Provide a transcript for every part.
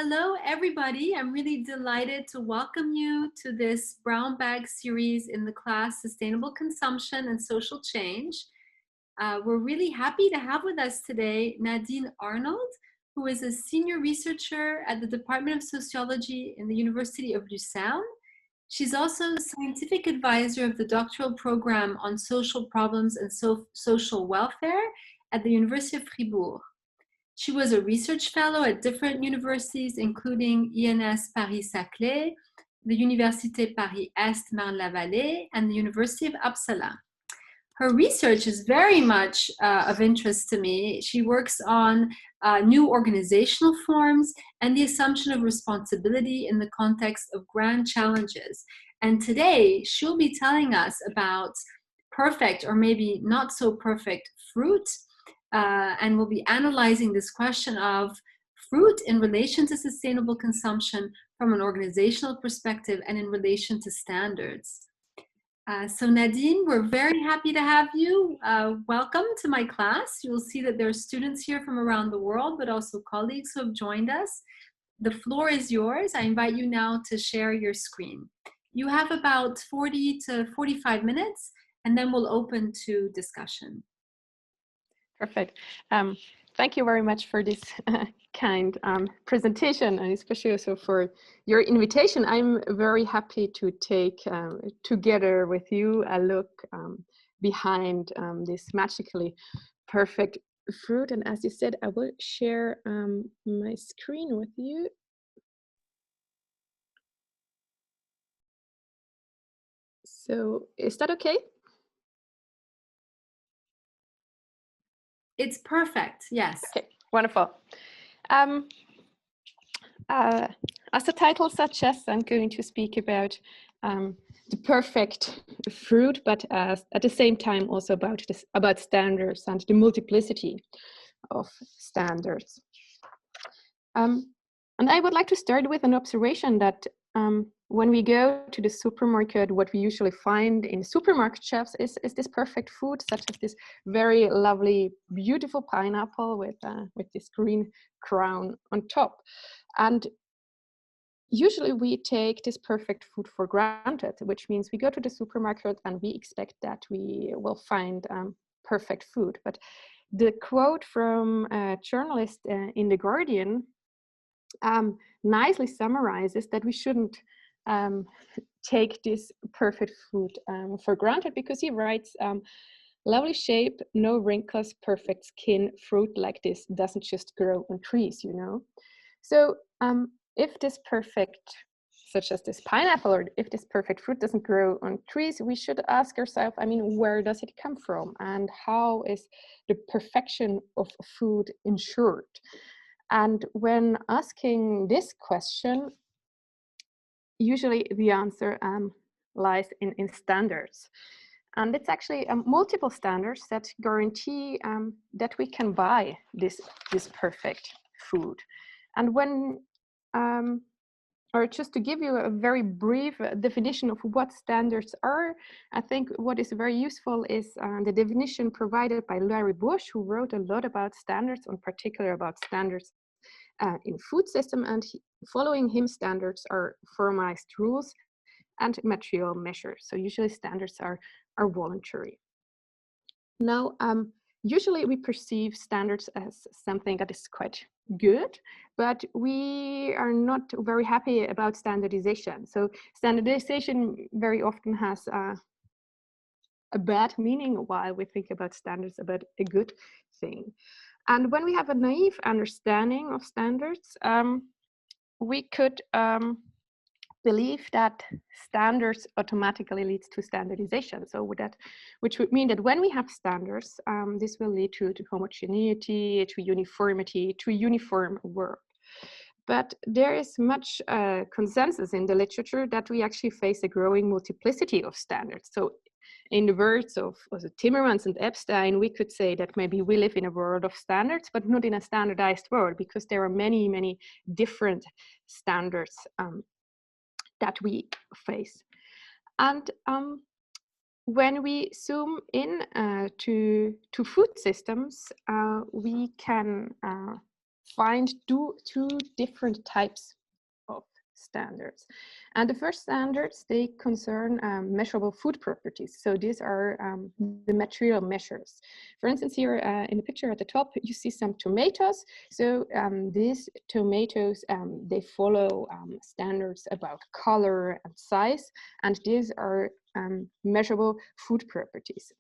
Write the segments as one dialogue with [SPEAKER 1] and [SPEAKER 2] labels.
[SPEAKER 1] Hello, everybody. I'm really delighted to welcome you to this brown bag series in the class Sustainable Consumption and Social Change. We're really happy to have with us today Nadine Arnold, who is a senior researcher at the Department of Sociology in the University of Lucerne. She's also scientific advisor of the doctoral program on social problems and social welfare at the University of Fribourg. She was a research fellow at different universities, including INS Paris-Saclay, the Université Paris-Est Marne-la-Vallée, and the University of Uppsala. Her research is very much of interest to me. She works on new organizational forms and the assumption of responsibility in the context of grand challenges. And today, she'll be telling us about perfect or maybe not so perfect fruit, and we'll be analyzing this question of fruit in relation to sustainable consumption from an organizational perspective and in relation to standards. So Nadine, we're very happy to have you. Welcome to my class. You'll see that there are students here from around the world, but also colleagues who have joined us. The floor is yours. I invite you now to share your screen. You have about 40 to 45 minutes, and then we'll open to discussion.
[SPEAKER 2] Perfect. Thank you very much for this kind presentation, and especially also for your invitation. I'm very happy to take together with you a look behind this magically perfect fruit. And as you said, I will share my screen with you. So is that okay?
[SPEAKER 1] It's perfect, yes.
[SPEAKER 2] Okay, wonderful. As the title suggests, I'm going to speak about the perfect fruit, but at the same time also about standards and the multiplicity of standards. And I would like to start with an observation that when we go to the supermarket, what we usually find in supermarket shelves is this perfect food, such as this very lovely, beautiful pineapple with this green crown on top. And usually we take this perfect food for granted, which means we go to the supermarket and we expect that we will find perfect food. But the quote from a journalist in The Guardian nicely summarizes that we shouldn't take this perfect food for granted, because he writes, lovely shape, no wrinkles, perfect skin, fruit like this doesn't just grow on trees, you know. So if this perfect, such as this pineapple, or if this perfect fruit doesn't grow on trees, we should ask ourselves, I mean, where does it come from? And how is the perfection of food ensured? And when asking this question, usually the answer lies in standards. And it's actually multiple standards that guarantee that we can buy this perfect food. And when, or just to give you a very brief definition of what standards are, I think what is very useful is the definition provided by Larry Bush, who wrote a lot about standards, in particular about standards in food system, and following him standards are formalized rules and material measures. So usually standards are voluntary. Now, usually we perceive standards as something that is quite good, but we are not very happy about standardization. So standardization very often has a bad meaning, while we think about standards about a good thing. And when we have a naive understanding of standards, we could believe that standards automatically leads to standardization. So that, which would mean that when we have standards, this will lead to homogeneity, to uniformity, to a uniform world. But there is much consensus in the literature that we actually face a growing multiplicity of standards. So in the words of Timmermans and Epstein, we could say that maybe we live in a world of standards, but not in a standardized world, because there are many, many different standards that we face. And when we zoom in to food systems, we can find two different types of standards. And the first standards, they concern measurable food properties. So these are the material measures. For instance, here in the picture at the top, you see some tomatoes. So these tomatoes, they follow standards about color and size, and these are measurable food properties.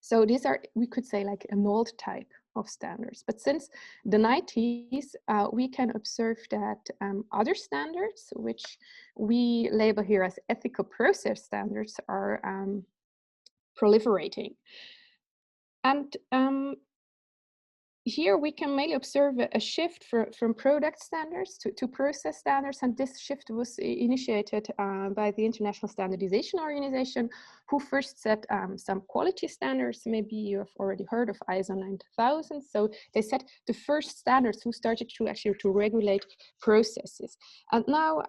[SPEAKER 2] So these are, we could say, like a mold type of standards. But since the 90s, we can observe that other standards, which we label here as ethical process standards, are proliferating. And here we can mainly observe a shift from product standards to process standards, and this shift was initiated by the International Standardization Organization, who first set some quality standards. Maybe you have already heard of ISO 9000. So they set the first standards who started to actually to regulate processes. And now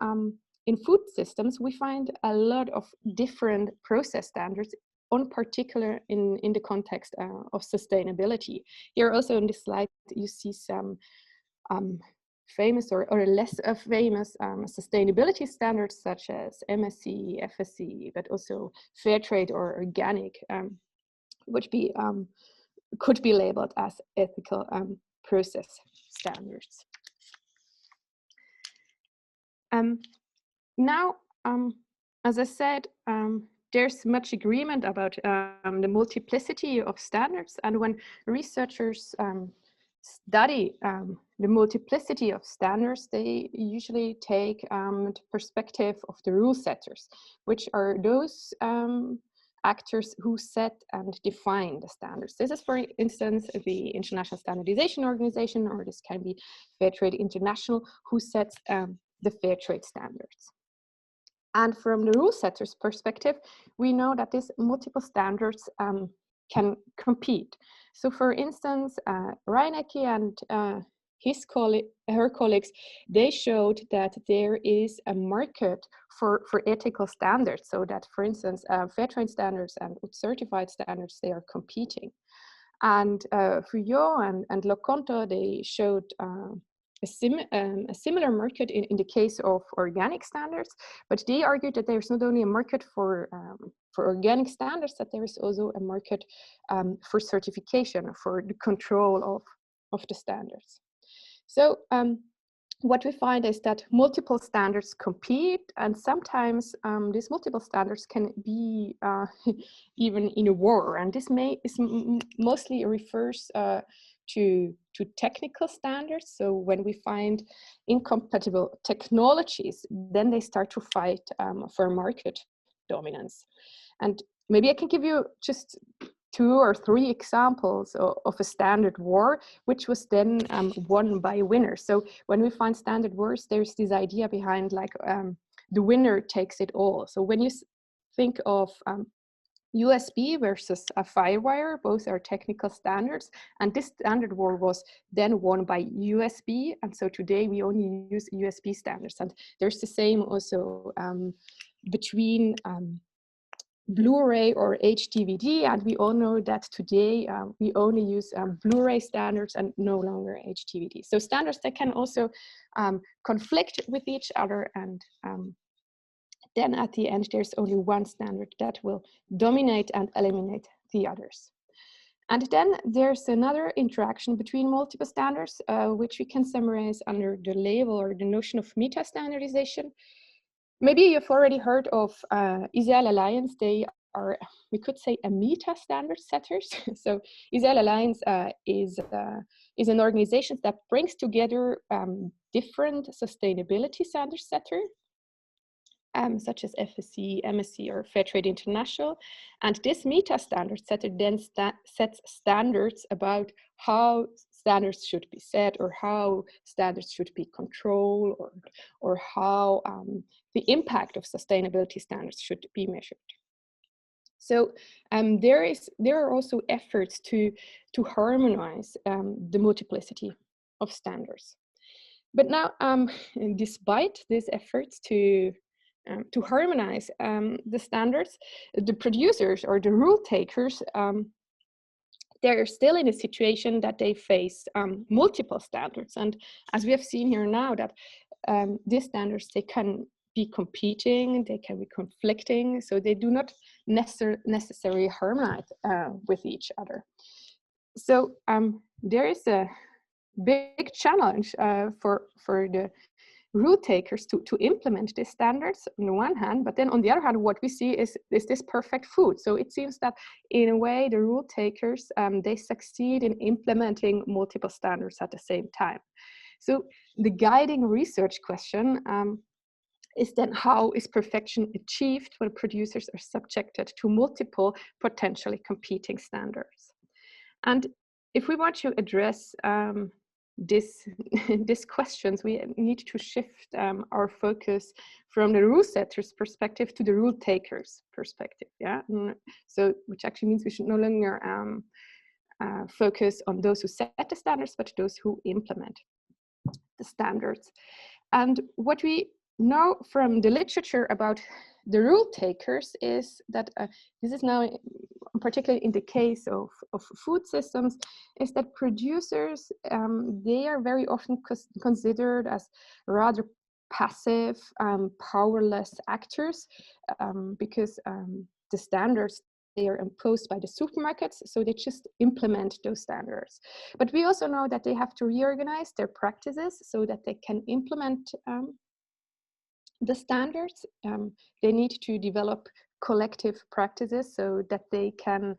[SPEAKER 2] in food systems, we find a lot of different process standards, in particular in the context of sustainability. Here also in this slide, you see some famous or less famous sustainability standards such as MSC, FSC, but also fair trade or organic, which could be labeled as ethical process standards. Now, as I said, there's much agreement about the multiplicity of standards, and when researchers study the multiplicity of standards, they usually take the perspective of the rule setters, which are those actors who set and define the standards. This is, for instance, the International Standardization Organization, or this can be Fair Trade International, who sets the fair trade standards. And from the rule setter's perspective, we know that these multiple standards can compete. So for instance, Reinecke and her colleagues, they showed that there is a market for ethical standards, so that, for instance, fair trade standards and certified standards, they are competing. And Fouillot and Loconto, they showed a similar market in the case of organic standards, but they argued that there's not only a market for organic standards, that there is also a market for certification, for the control of the standards. So what we find is that multiple standards compete, and sometimes these multiple standards can be even in a war, and this mostly refers to technical standards. So when we find incompatible technologies, then they start to fight for market dominance. And maybe I can give you just 2 or 3 examples of a standard war, which was then won by winners. So when we find standard wars, there's this idea behind, like, the winner takes it all. So when you think of USB versus a Firewire, both are technical standards, and this standard war was then won by USB, and so today we only use USB standards. And there's the same also between Blu-ray or HDVD, and we all know that today we only use Blu-ray standards and no longer HDVD. So standards that can also conflict with each other, and then at the end, there's only one standard that will dominate and eliminate the others. And then there's another interaction between multiple standards, which we can summarize under the label or the notion of meta-standardization. Maybe you've already heard of Israel Alliance. They are, we could say, a meta-standard setters. So Israel Alliance is an organization that brings together different sustainability standard setters, such as FSC, MSC, or Fair Trade International. And this meta-standard setter then sets standards about how standards should be set, or how standards should be controlled, or how the impact of sustainability standards should be measured. So there are also efforts to harmonize the multiplicity of standards. But now, despite these efforts to harmonize the standards, the producers or the rule takers, they're still in a situation that they face multiple standards. And as we have seen here now, that these standards, they can be competing, they can be conflicting, so they do not necessarily harmonize with each other. So there is a big challenge for the rule takers to implement these standards on the one hand, but then on the other hand, what we see is this perfect food. So it seems that in a way, the rule takers, they succeed in implementing multiple standards at the same time. So the guiding research question is then, how is perfection achieved when producers are subjected to multiple potentially competing standards? And if we want to address these questions, we need to shift our focus from the rule setter's perspective to the rule taker's perspective. Yeah, so which actually means we should no longer focus on those who set the standards, but those who implement the standards. And what we know from the literature about the rule takers is that this is now, particularly in the case of food systems, is that producers, they are very often considered as rather passive, powerless actors, because the standards, they are imposed by the supermarkets, so they just implement those standards. But we also know that they have to reorganize their practices so that they can implement the standards. They need to develop collective practices so that they can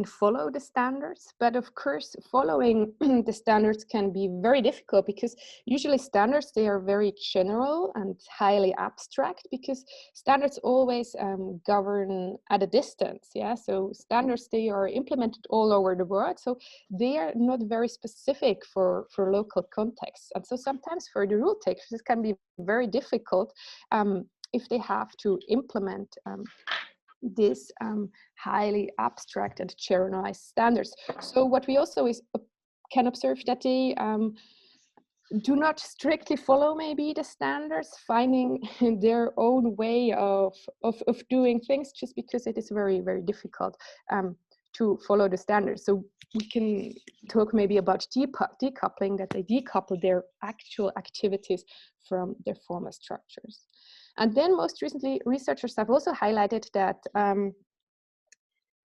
[SPEAKER 2] follow the standards. But of course, following the standards can be very difficult, because usually standards, they are very general and highly abstract, because standards always govern at a distance. Yeah, so standards, they are implemented all over the world, so they are not very specific for local contexts. And so sometimes for the rule takers, this can be very difficult if they have to implement these highly abstract and generalized standards. So what we also can observe, that they do not strictly follow maybe the standards, finding their own way of doing things, just because it is very, very difficult to follow the standards. So we can talk maybe about decoupling, that they decouple their actual activities from their formal structures. And then most recently, researchers have also highlighted that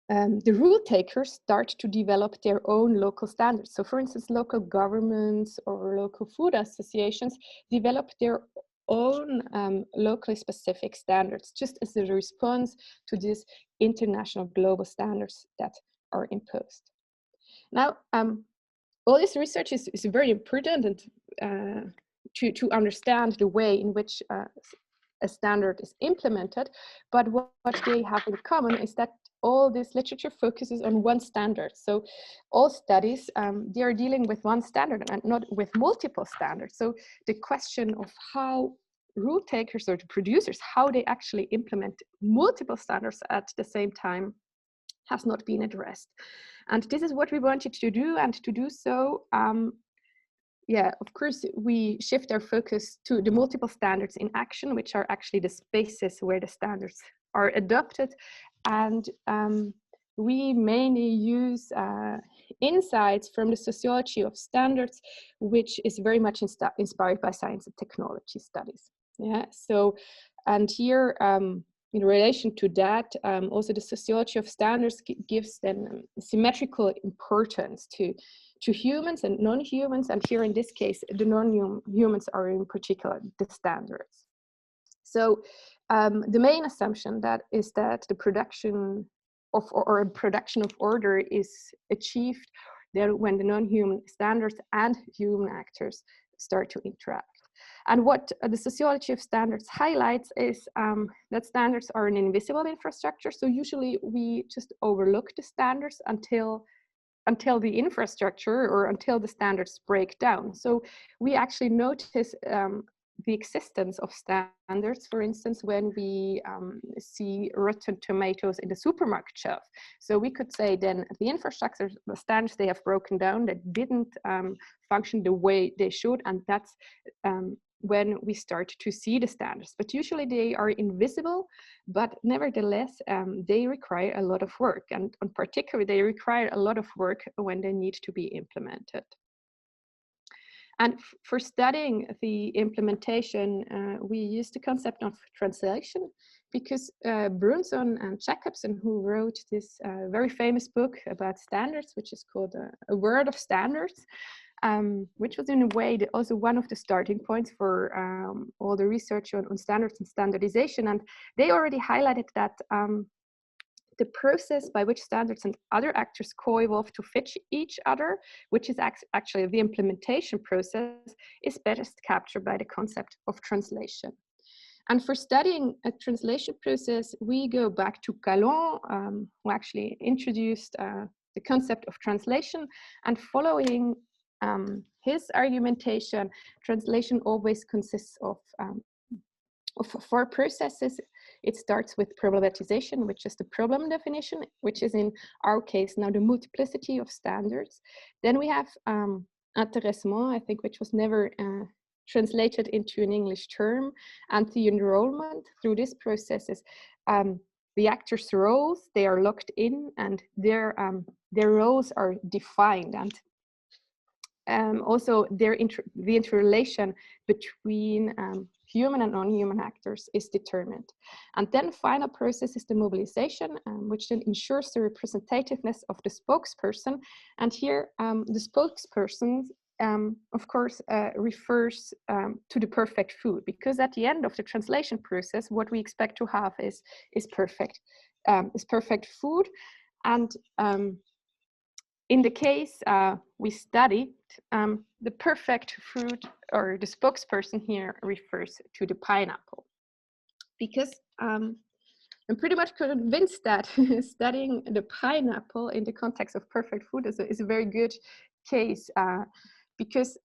[SPEAKER 2] the rule takers start to develop their own local standards. So for instance, local governments or local food associations develop their own locally specific standards, just as a response to these international global standards that are imposed. Now, all this research is very important, and to understand the way in which a standard is implemented, but what they have in common is that all this literature focuses on one standard. So all studies, they are dealing with one standard and not with multiple standards. So the question of how rule takers or the producers, how they actually implement multiple standards at the same time, has not been addressed. And this is what we wanted to do, and to do so, yeah, of course, we shift our focus to the multiple standards in action, which are actually the spaces where the standards are adopted. And we mainly use insights from the sociology of standards, which is very much inspired by science and technology studies. Yeah, so, and here, in relation to that, also the sociology of standards gives then symmetrical importance to humans and non-humans, and here in this case, the non-humans are in particular the standards. So the main assumption that is that the production of or production of order is achieved there when the non-human standards and human actors start to interact. And what the sociology of standards highlights is that standards are an invisible infrastructure. So usually we just overlook the standards until the infrastructure or until the standards break down. So we actually notice the existence of standards, for instance, when we see rotten tomatoes in the supermarket shelf. So we could say then the infrastructure, the standards, they have broken down, that didn't function the way they should, and that's when we start to see the standards. But usually they are invisible, but nevertheless, they require a lot of work. And in particular, they require a lot of work when they need to be implemented. And for studying the implementation, we use the concept of translation, because Brunson and Jacobson, who wrote this very famous book about standards, which is called A World of Standards, which was in a way also one of the starting points for all the research on standards and standardization. And they already highlighted that the process by which standards and other actors co-evolve to fit each other, which is actually the implementation process, is best captured by the concept of translation. And for studying a translation process, we go back to Calon, who actually introduced the concept of translation. And following his argumentation, translation always consists of 4 processes. It starts with problematization, which is the problem definition, which is in our case now the multiplicity of standards. Then we have intéressement, I think, which was never translated into an English term, and the enrollment. Through this processes, the actors' roles, they are locked in, and their roles are defined, and also the interrelation between human and non-human actors is determined. And then final process is the mobilization, which then ensures the representativeness of the spokesperson. And here the spokesperson, of course, refers to the perfect food, because at the end of the translation process, what we expect to have is perfect food. And in the case we studied, the perfect fruit, or the spokesperson here, refers to the pineapple, because I'm pretty much convinced that studying the pineapple in the context of perfect food is a very good case, because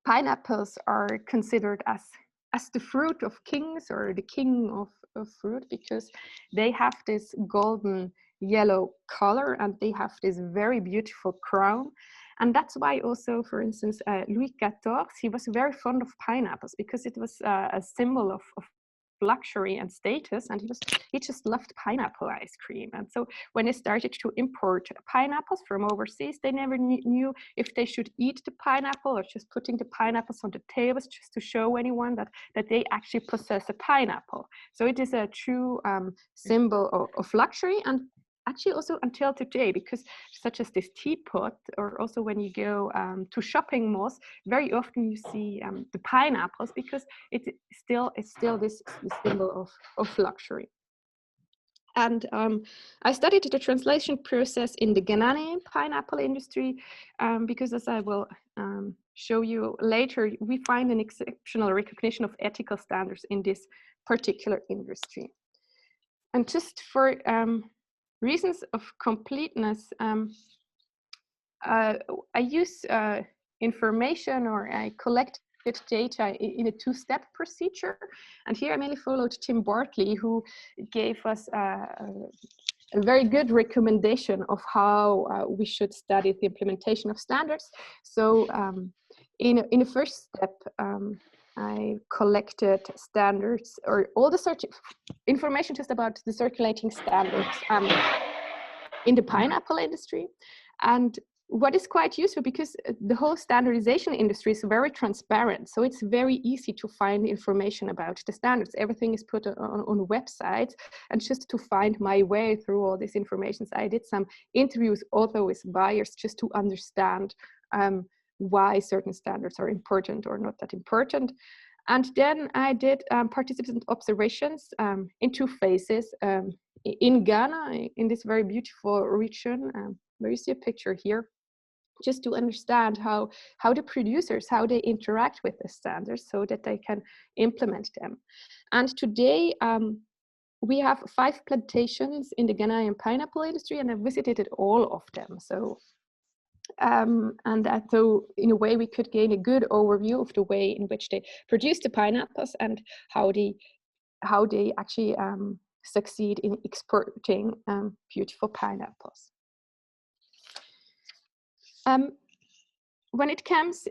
[SPEAKER 2] pineapples are considered as the fruit of kings, or the king of fruit, because they have this golden yellow color and they have this very beautiful crown. And that's why also, for instance, Louis XIV, he was very fond of pineapples, because it was a symbol of luxury and status, and he just loved pineapple ice cream. And so when they started to import pineapples from overseas, they never knew if they should eat the pineapple or just putting the pineapples on the tables just to show anyone that they actually possess a pineapple. So it is a true symbol of luxury, and actually also until today, because such as this teapot, or also when you go to shopping malls, very often you see the pineapples, because it's still this symbol of luxury. And I studied the translation process in the Ghanaian pineapple industry, because, as I will show you later, we find an exceptional recognition of ethical standards in this particular industry. And just for reasons of completeness, I use information, or I collected data in a 2-step procedure. And here I mainly followed Tim Bartley, who gave us a very good recommendation of how we should study the implementation of standards. So in the first step, I collected standards, or all the information just about the circulating standards in the pineapple industry. And what is quite useful, because the whole standardization industry is very transparent. So it's very easy to find information about the standards. Everything is put on websites, and just to find my way through all this information. So I did some interviews also with buyers, just to understand why certain standards are important or not that important. And then I did participant observations in 2 phases. In Ghana, in this very beautiful region, where you see a picture here, just to understand how the producers, how they interact with the standards, so that they can implement them. And today, we have 5 plantations in the Ghanaian pineapple industry, and I visited all of them. So so in a way we could gain a good overview of the way in which they produce the pineapples, and how they actually succeed in exporting beautiful pineapples. When it comes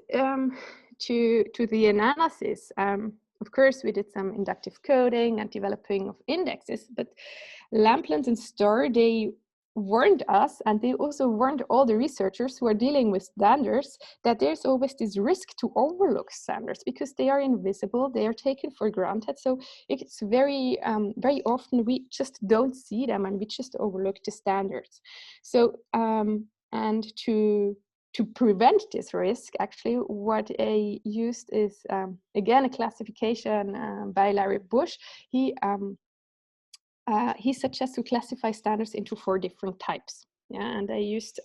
[SPEAKER 2] to the analysis, of course, we did some inductive coding and developing of indexes, but Lamplin and Starr, they warned us, and they also warned all the researchers who are dealing with standards, that there's always this risk to overlook standards because they are invisible, they are taken for granted. So it's very often we just don't see them and we just overlook the standards. So and to prevent this risk, actually, what I used is again a classification by Larry Bush. He suggests to classify standards into 4 different types. Yeah, and I used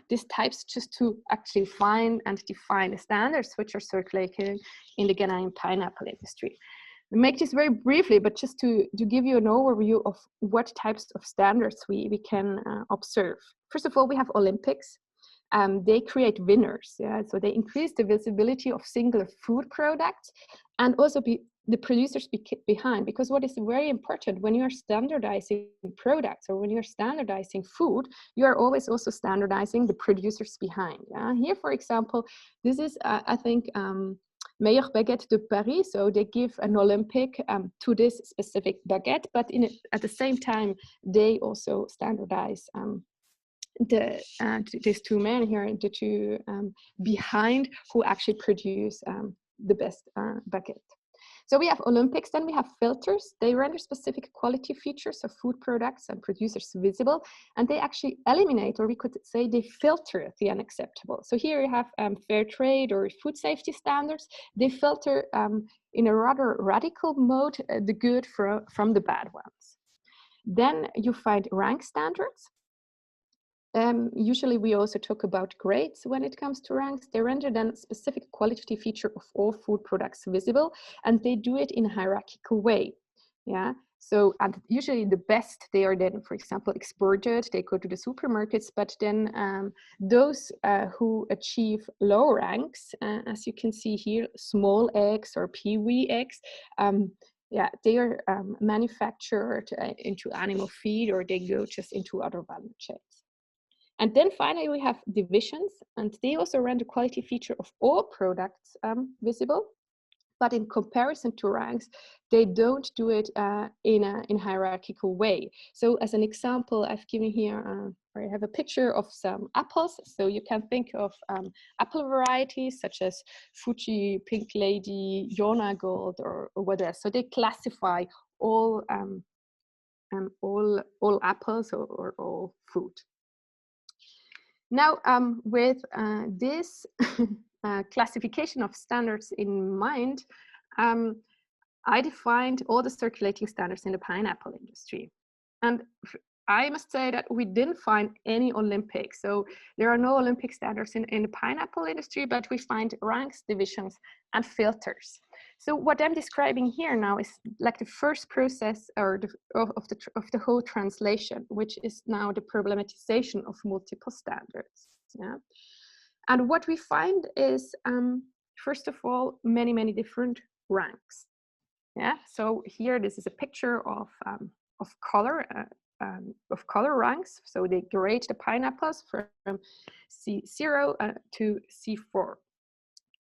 [SPEAKER 2] these types just to actually find and define the standards which are circulating in the Ghanaian pineapple industry. I'll make this very briefly, but just to give you an overview of what types of standards we can observe. First of all, we have Olympics. They create winners, yeah? So they increase the visibility of singular food products and also the producers behind, because what is very important when you are standardizing products or when you're standardizing food, you are always also standardizing the producers behind. Yeah? Here, for example, this is, I think, Meilleur Baguette de Paris, so they give an Olympic to this specific baguette, but at the same time, they also standardize these 2 men here, the 2 behind, who actually produce the best baguette. So we have Olympics, then we have filters. They render specific quality features of food products and producers visible, and they actually eliminate, or we could say they filter the unacceptable. So here you have fair trade or food safety standards. They filter in a rather radical mode the good from the bad ones. Then you find rank standards. Usually we also talk about grades when it comes to ranks. They render then specific quality feature of all food products visible, and they do it in a hierarchical way. Yeah. So, and usually the best, they are then, for example, exported, they go to the supermarkets, but then those who achieve low ranks, as you can see here, small eggs or peewee eggs, yeah, they are manufactured into animal feed, or they go just into other value chains. And then finally, we have divisions, and they also render quality feature of all products visible. But in comparison to ranks, they don't do it in a hierarchical way. So as an example, I've given here, I have a picture of some apples. So you can think of apple varieties such as Fuji, Pink Lady, Yona Gold, or whatever. So they classify all apples or all fruit. Now, with this classification of standards in mind, I defined all the circulating standards in the pineapple industry. And I must say that we didn't find any Olympics. So there are no Olympic standards in the pineapple industry, but we find ranks, divisions, and filters. So what I'm describing here now is like the first process of the whole translation, which is now the problematization of multiple standards. Yeah. And what we find is, first of all, many different ranks. Yeah. So here, this is a picture of color ranks. So they grade the pineapples from C0 to C4.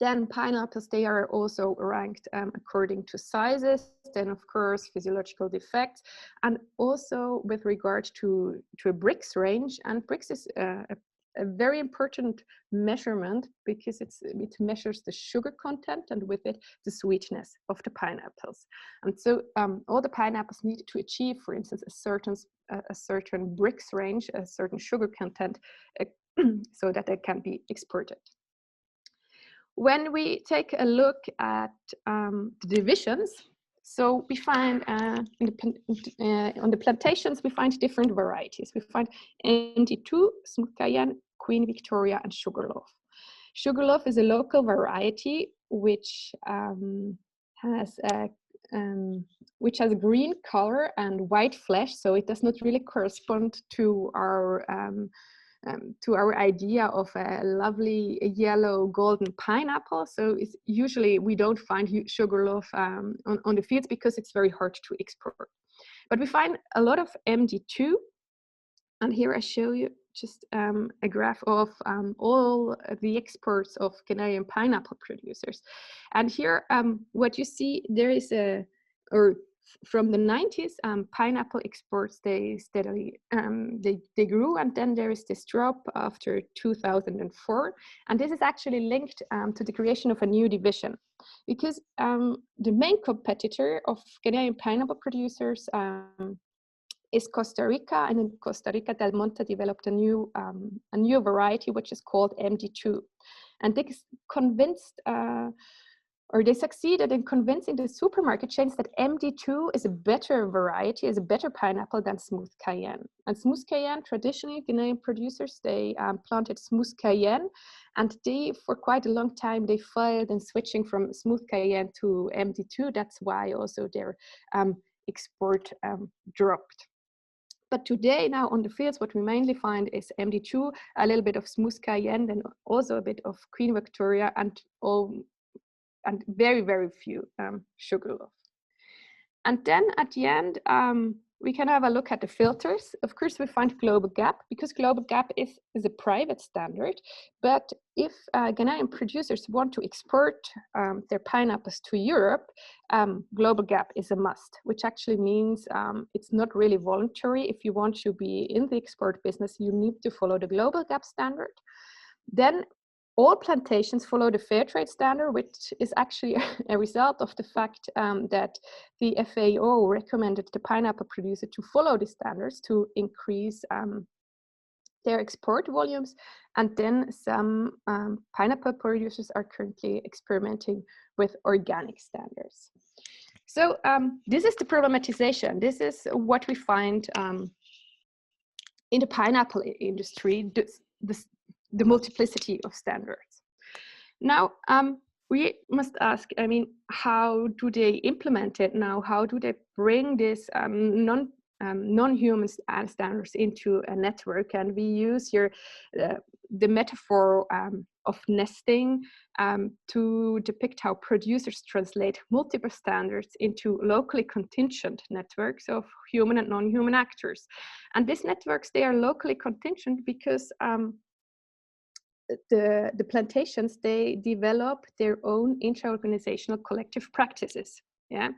[SPEAKER 2] Then pineapples, they are also ranked according to sizes, then of course physiological defects, and also with regard to a Brix range. And Brix is a very important measurement because it measures the sugar content and with it the sweetness of the pineapples. And so all the pineapples need to achieve, for instance, a certain Brix range, a certain sugar content, so that they can be exported. When we take a look at the divisions, so we find on the plantations, we find different varieties. We find MD2, Smooth Cayenne, Queen Victoria, and Sugarloaf. Sugarloaf is a local variety which has a green color and white flesh, so it does not really correspond to our idea of a lovely yellow golden pineapple. So it's usually we don't find Sugarloaf on the fields because it's very hard to export. But we find a lot of MD2, and here I show you just a graph of all the exports of Ghanaian pineapple producers. And here, what you see, there is from the 90s, pineapple exports, they steadily, they grew, and then there is this drop after 2004. And this is actually linked to the creation of a new division, because the main competitor of Ghanaian pineapple producers is Costa Rica, and in Costa Rica, Del Monte developed a new variety which is called MD2, and they convinced, or they succeeded in convincing the supermarket chains that MD2 is a better variety, is a better pineapple than Smooth Cayenne. And Smooth Cayenne, traditionally, Ghanaian producers, they planted Smooth Cayenne, and they, for quite a long time, they failed in switching from Smooth Cayenne to MD2. That's why also their export dropped. But today, now on the fields, what we mainly find is MD2, a little bit of Smooth Cayenne, and also a bit of Queen Victoria, and very, very few Sugarloaf. And then at the end, we can have a look at the filters. Of course, we find Global Gap, because Global Gap is a private standard. But if Ghanaian producers want to export their pineapples to Europe, Global Gap is a must, which actually means it's not really voluntary. If you want to be in the export business, you need to follow the Global Gap standard. Then all plantations follow the fair trade standard, which is actually a result of the fact that the FAO recommended the pineapple producer to follow the standards to increase their export volumes. And then some pineapple producers are currently experimenting with organic standards. So this is the problematization. This is what we find in the pineapple industry, the multiplicity of standards. Now, we must ask, I mean, how do they implement it now? How do they bring this non-human standards into a network? And we use here the metaphor of nesting to depict how producers translate multiple standards into locally contingent networks of human and non-human actors. And these networks, they are locally contingent because the plantations, they develop their own intra-organizational collective practices, yeah,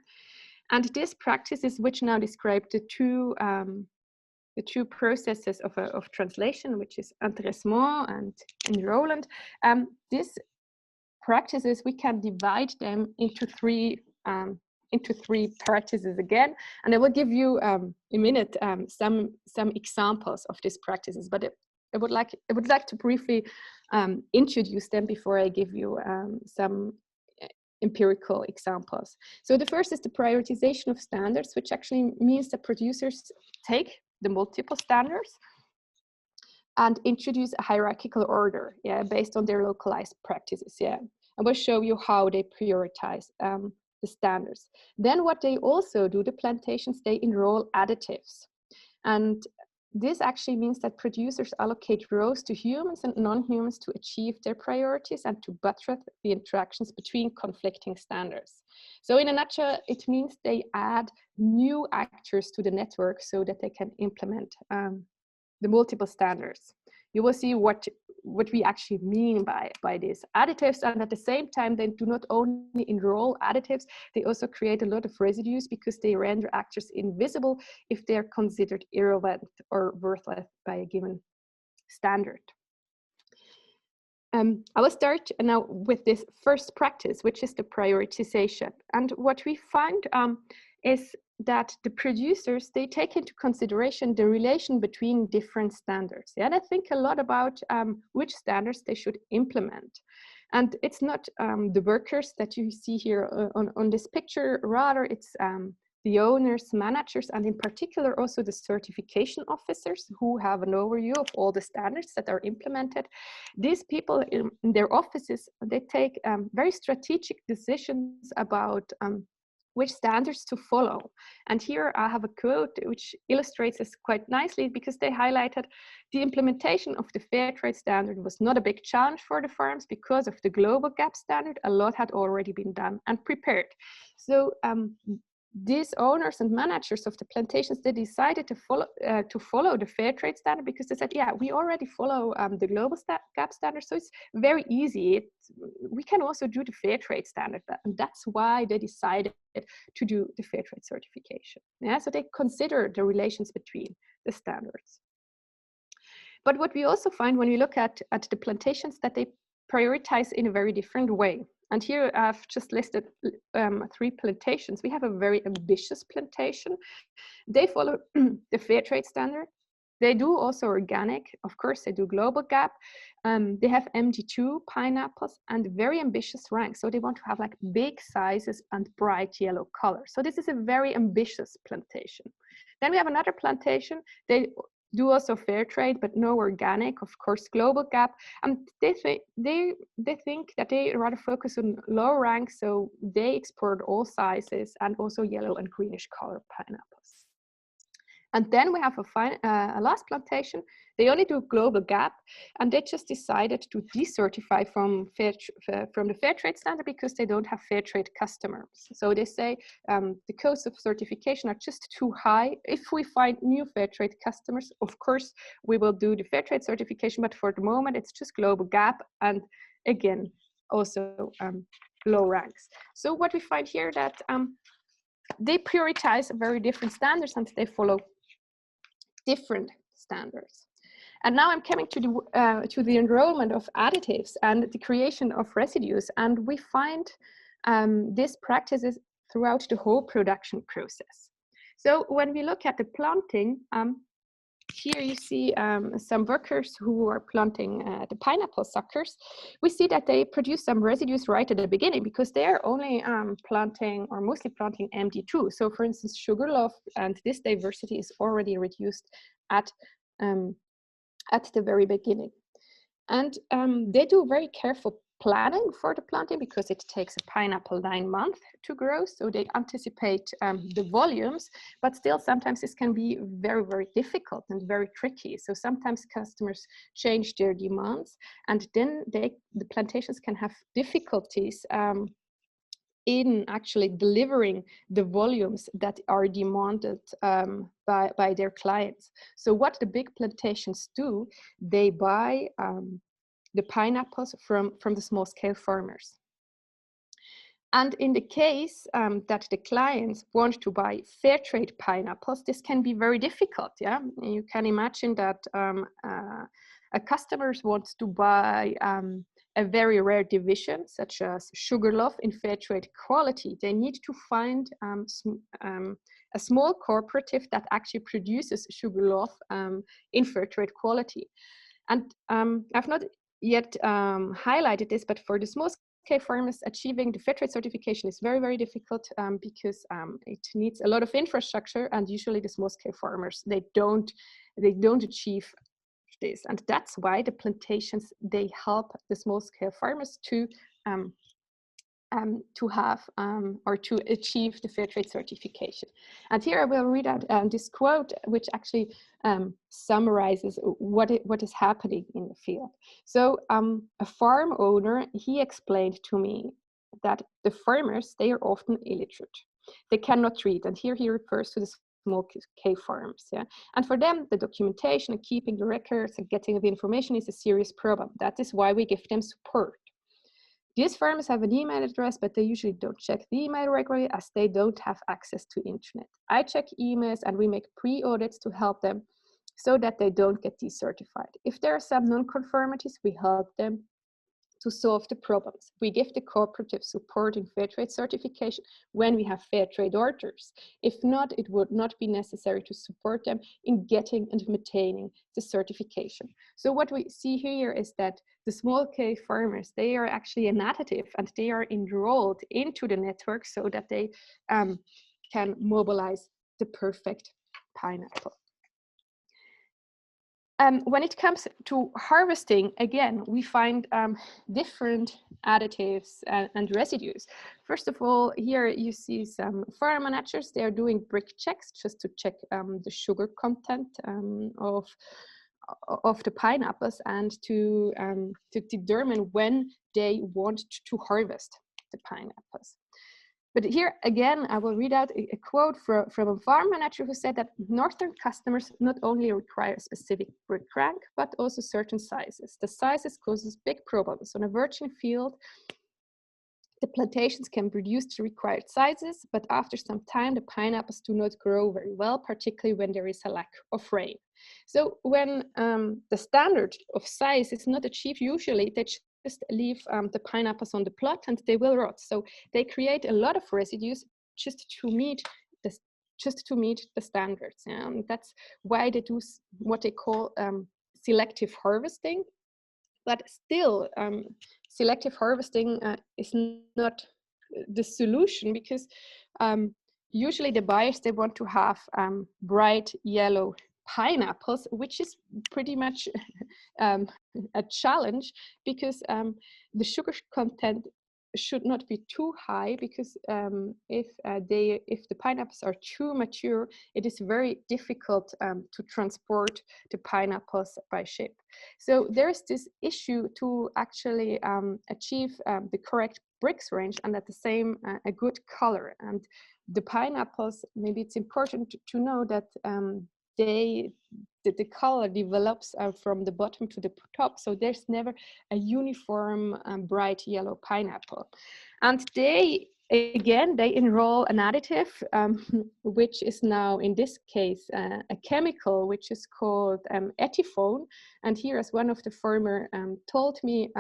[SPEAKER 2] and these practices, which now describe the two processes of translation, which is intéressement and enrollement. These practices, we can divide them into three practices again, and I will give you in a minute some examples of these practices, but I would like to briefly introduce them before I give you some empirical examples. So the first is the prioritization of standards, which actually means that producers take the multiple standards and introduce a hierarchical order, yeah, based on their localized practices. Yeah, I will show you how they prioritize the standards. Then what they also do, the plantations, they enroll additives, and this actually means that producers allocate rows to humans and non-humans to achieve their priorities and to buttress the interactions between conflicting standards. So in a nutshell, it means they add new actors to the network so that they can implement the multiple standards. You will see what we actually mean by these additives, and at the same time, they do not only enroll additives, they also create a lot of residues because they render actors invisible if they're considered irrelevant or worthless by a given standard. I will start now with this first practice, which is the prioritization. And what we find is that the producers, they take into consideration the relation between different standards. Yeah, they think a lot about which standards they should implement. And it's not the workers that you see here on this picture, rather it's the owners, managers, and in particular also the certification officers who have an overview of all the standards that are implemented. These people in their offices, they take very strategic decisions about which standards to follow. And here I have a quote which illustrates this quite nicely, because they highlighted the implementation of the fair trade standard was not a big challenge for the farms because of the global gap standard. A lot had already been done and prepared. So these owners and managers of the plantations, they decided to follow the fair trade standard, because they said, yeah, we already follow the global gap standard, so it's very easy. We can also do the fair trade standard, and that's why they decided to do the fair trade certification. Yeah, so they consider the relations between the standards. But what we also find when we look at the plantations, that they prioritize in a very different way. And here I've just listed 3 plantations. We have a very ambitious plantation. They follow the fair trade standard. They do also organic. Of course, they do global gap. They have MD2 pineapples and very ambitious ranks. So they want to have like big sizes and bright yellow color. So this is a very ambitious plantation. Then we have another plantation. They do also fair trade, but no organic, of course, global gap. And they think that they rather focus on low rank, so they export all sizes and also yellow and greenish color pineapples. And then we have a last plantation. They only do global gap, and they just decided to decertify from the fair trade standard because they don't have fair trade customers. So they say the costs of certification are just too high. If we find new fair trade customers, of course, we will do the fair trade certification, but for the moment, it's just global gap, and again, also low ranks. So what we find here that they prioritize very different standards, and they follow different standards. And now I'm coming to the enrollment of additives and the creation of residues, and we find these practices throughout the whole production process. So when we look at the planting, here you see some workers who are planting the pineapple suckers. We see that they produce some residues right at the beginning because they are only planting, or mostly planting, MD2. So for instance, sugarloaf and this diversity is already reduced at the very beginning. And they do very careful planning for the planting because it takes a pineapple 9 months to grow, so they anticipate the volumes, but still sometimes this can be very, very difficult and very tricky. So sometimes customers change their demands, and then the plantations can have difficulties in actually delivering the volumes that are demanded by their clients. So what the big plantations do, they buy the pineapples from the small-scale farmers. And in the case that the clients want to buy fair trade pineapples, this can be very difficult. Yeah, you can imagine that a customer wants to buy a very rare division, such as sugarloaf in fair trade quality. They need to find a small cooperative that actually produces sugarloaf in fair trade quality. And I've not yet highlighted this, but for the small-scale farmers, achieving the fair trade certification is very, very difficult because it needs a lot of infrastructure, and usually the small-scale farmers, they don't achieve this. And that's why the plantations, they help the small-scale farmers to have or to achieve the fair trade certification. And here I will read out this quote, which actually summarizes what is happening in the field. So a farm owner, he explained to me that the farmers, they are often illiterate. They cannot read, and here he refers to the small-scale farms. Yeah? And for them, the documentation and keeping the records and getting the information is a serious problem. That is why we give them support. These farmers have an email address, but they usually don't check the email regularly as they don't have access to internet. I check emails, and we make pre-audits to help them so that they don't get decertified. If there are some non-conformities, we help them to solve the problems. We give the cooperative support in fair trade certification when we have fair trade orders. If not, it would not be necessary to support them in getting and maintaining the certification. So what we see here is that the small-scale farmers, they are actually an additive, and they are enrolled into the network so that they can mobilize the perfect pineapple. When it comes to harvesting, again, we find different additives and residues. First of all, here you see some farm managers. They are doing brick checks just to check the sugar content of the pineapples and to determine when they want to harvest the pineapples. But here again, I will read out a quote from a farm manager who said that northern customers not only require a specific brick rank, but also certain sizes. The sizes causes big problems. On a virgin field, the plantations can produce the required sizes, but after some time, the pineapples do not grow very well, particularly when there is a lack of rain. So when the standard of size is not achieved, usually they just leave the pineapples on the plot and they will rot. So they create a lot of residues just to meet the standards. And that's why they do what they call selective harvesting. But still, selective harvesting is not the solution, because usually the buyers, they want to have bright yellow pineapples, which is pretty much a challenge, because the sugar content should not be too high, because if the pineapples are too mature, it is very difficult to transport the pineapples by ship. So there's this issue to actually achieve the correct bricks range and at the same a good color. And the pineapples, maybe it's important to know that the color develops from the bottom to the top, so there's never a uniform bright yellow pineapple. And they enroll an additive, which is now in this case a chemical which is called ettiphone. And here, as one of the farmer told me,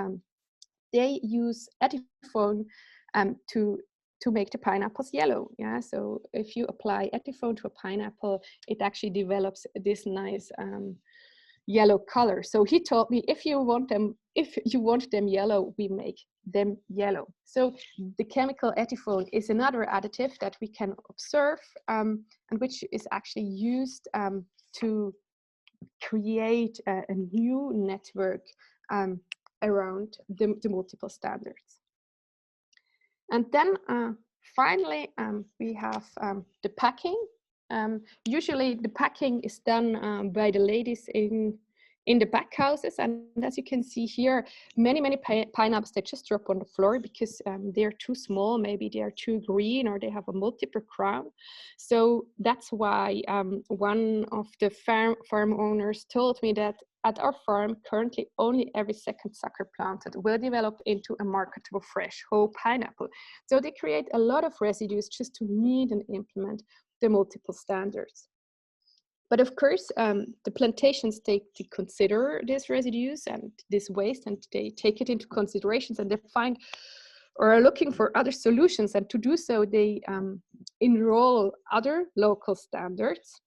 [SPEAKER 2] they use ettiphone to make the pineapples yellow. Yeah, so if you apply ettiphone to a pineapple, it actually develops this nice yellow color. So he told me, if you want them yellow, we make them yellow. So the chemical ettiphone is another additive that we can observe, and which is actually used to create a new network around the multiple standards. And then finally, we have the packing. Usually the packing is done by the ladies in the back houses. And as you can see here, many pineapples, they just drop on the floor because they're too small, maybe they are too green, or they have a multiple crown. So that's why one of the farm owners told me that at our farm, currently only every second sucker planted will develop into a marketable fresh whole pineapple. So they create a lot of residues just to meet and implement the multiple standards. But of course, the plantations take to consider these residues and this waste, and they take it into considerations, and they find or are looking for other solutions. And to do so, they enroll other local standards,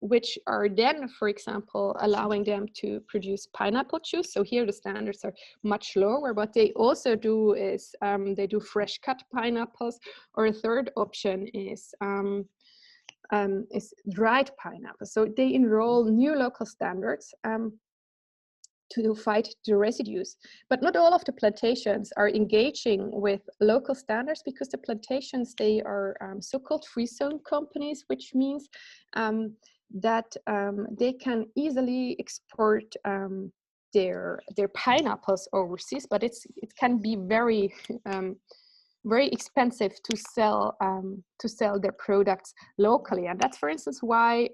[SPEAKER 2] which are then, for example, allowing them to produce pineapple juice. So here the standards are much lower. What they also do is they do fresh cut pineapples, or a third option is dried pineapple. So they enroll new local standards to fight the residues. But not all of the plantations are engaging with local standards, because the plantations, they are so-called free zone companies, which means that they can easily export their pineapples overseas, but it can be very very expensive to sell their products locally. And that's, for instance, why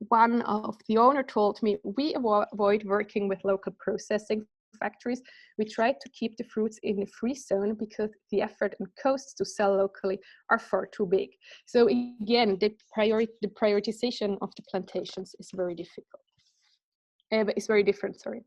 [SPEAKER 2] one of the owner told me, we avoid working with local processing factories. We try to keep the fruits in the free zone because the effort and costs to sell locally are far too big. So again, the prioritization of the plantations is very difficult. It's very different, sorry.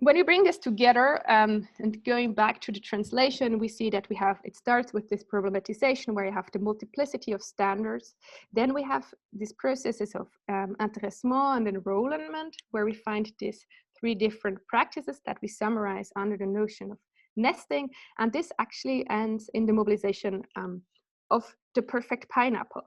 [SPEAKER 2] When you bring this together, and going back to the translation, we see that it starts with this problematization where you have the multiplicity of standards. Then we have these processes of intéressement and enrollement, where we find these three different practices that we summarize under the notion of nesting. And this actually ends in the mobilization of the perfect pineapple.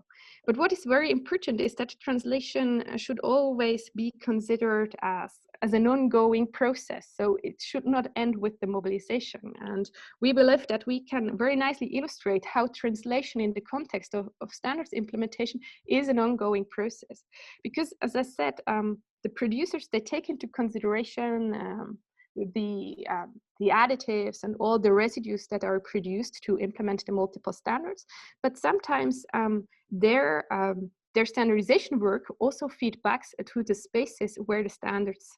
[SPEAKER 2] But what is very important is that translation should always be considered as an ongoing process. So it should not end with the mobilization. And we believe that we can very nicely illustrate how translation in the context of standards implementation is an ongoing process. Because, as I said, the producers, they take into consideration the additives and all the residues that are produced to implement the multiple standards, but sometimes their standardization work also feedbacks to the spaces where the standards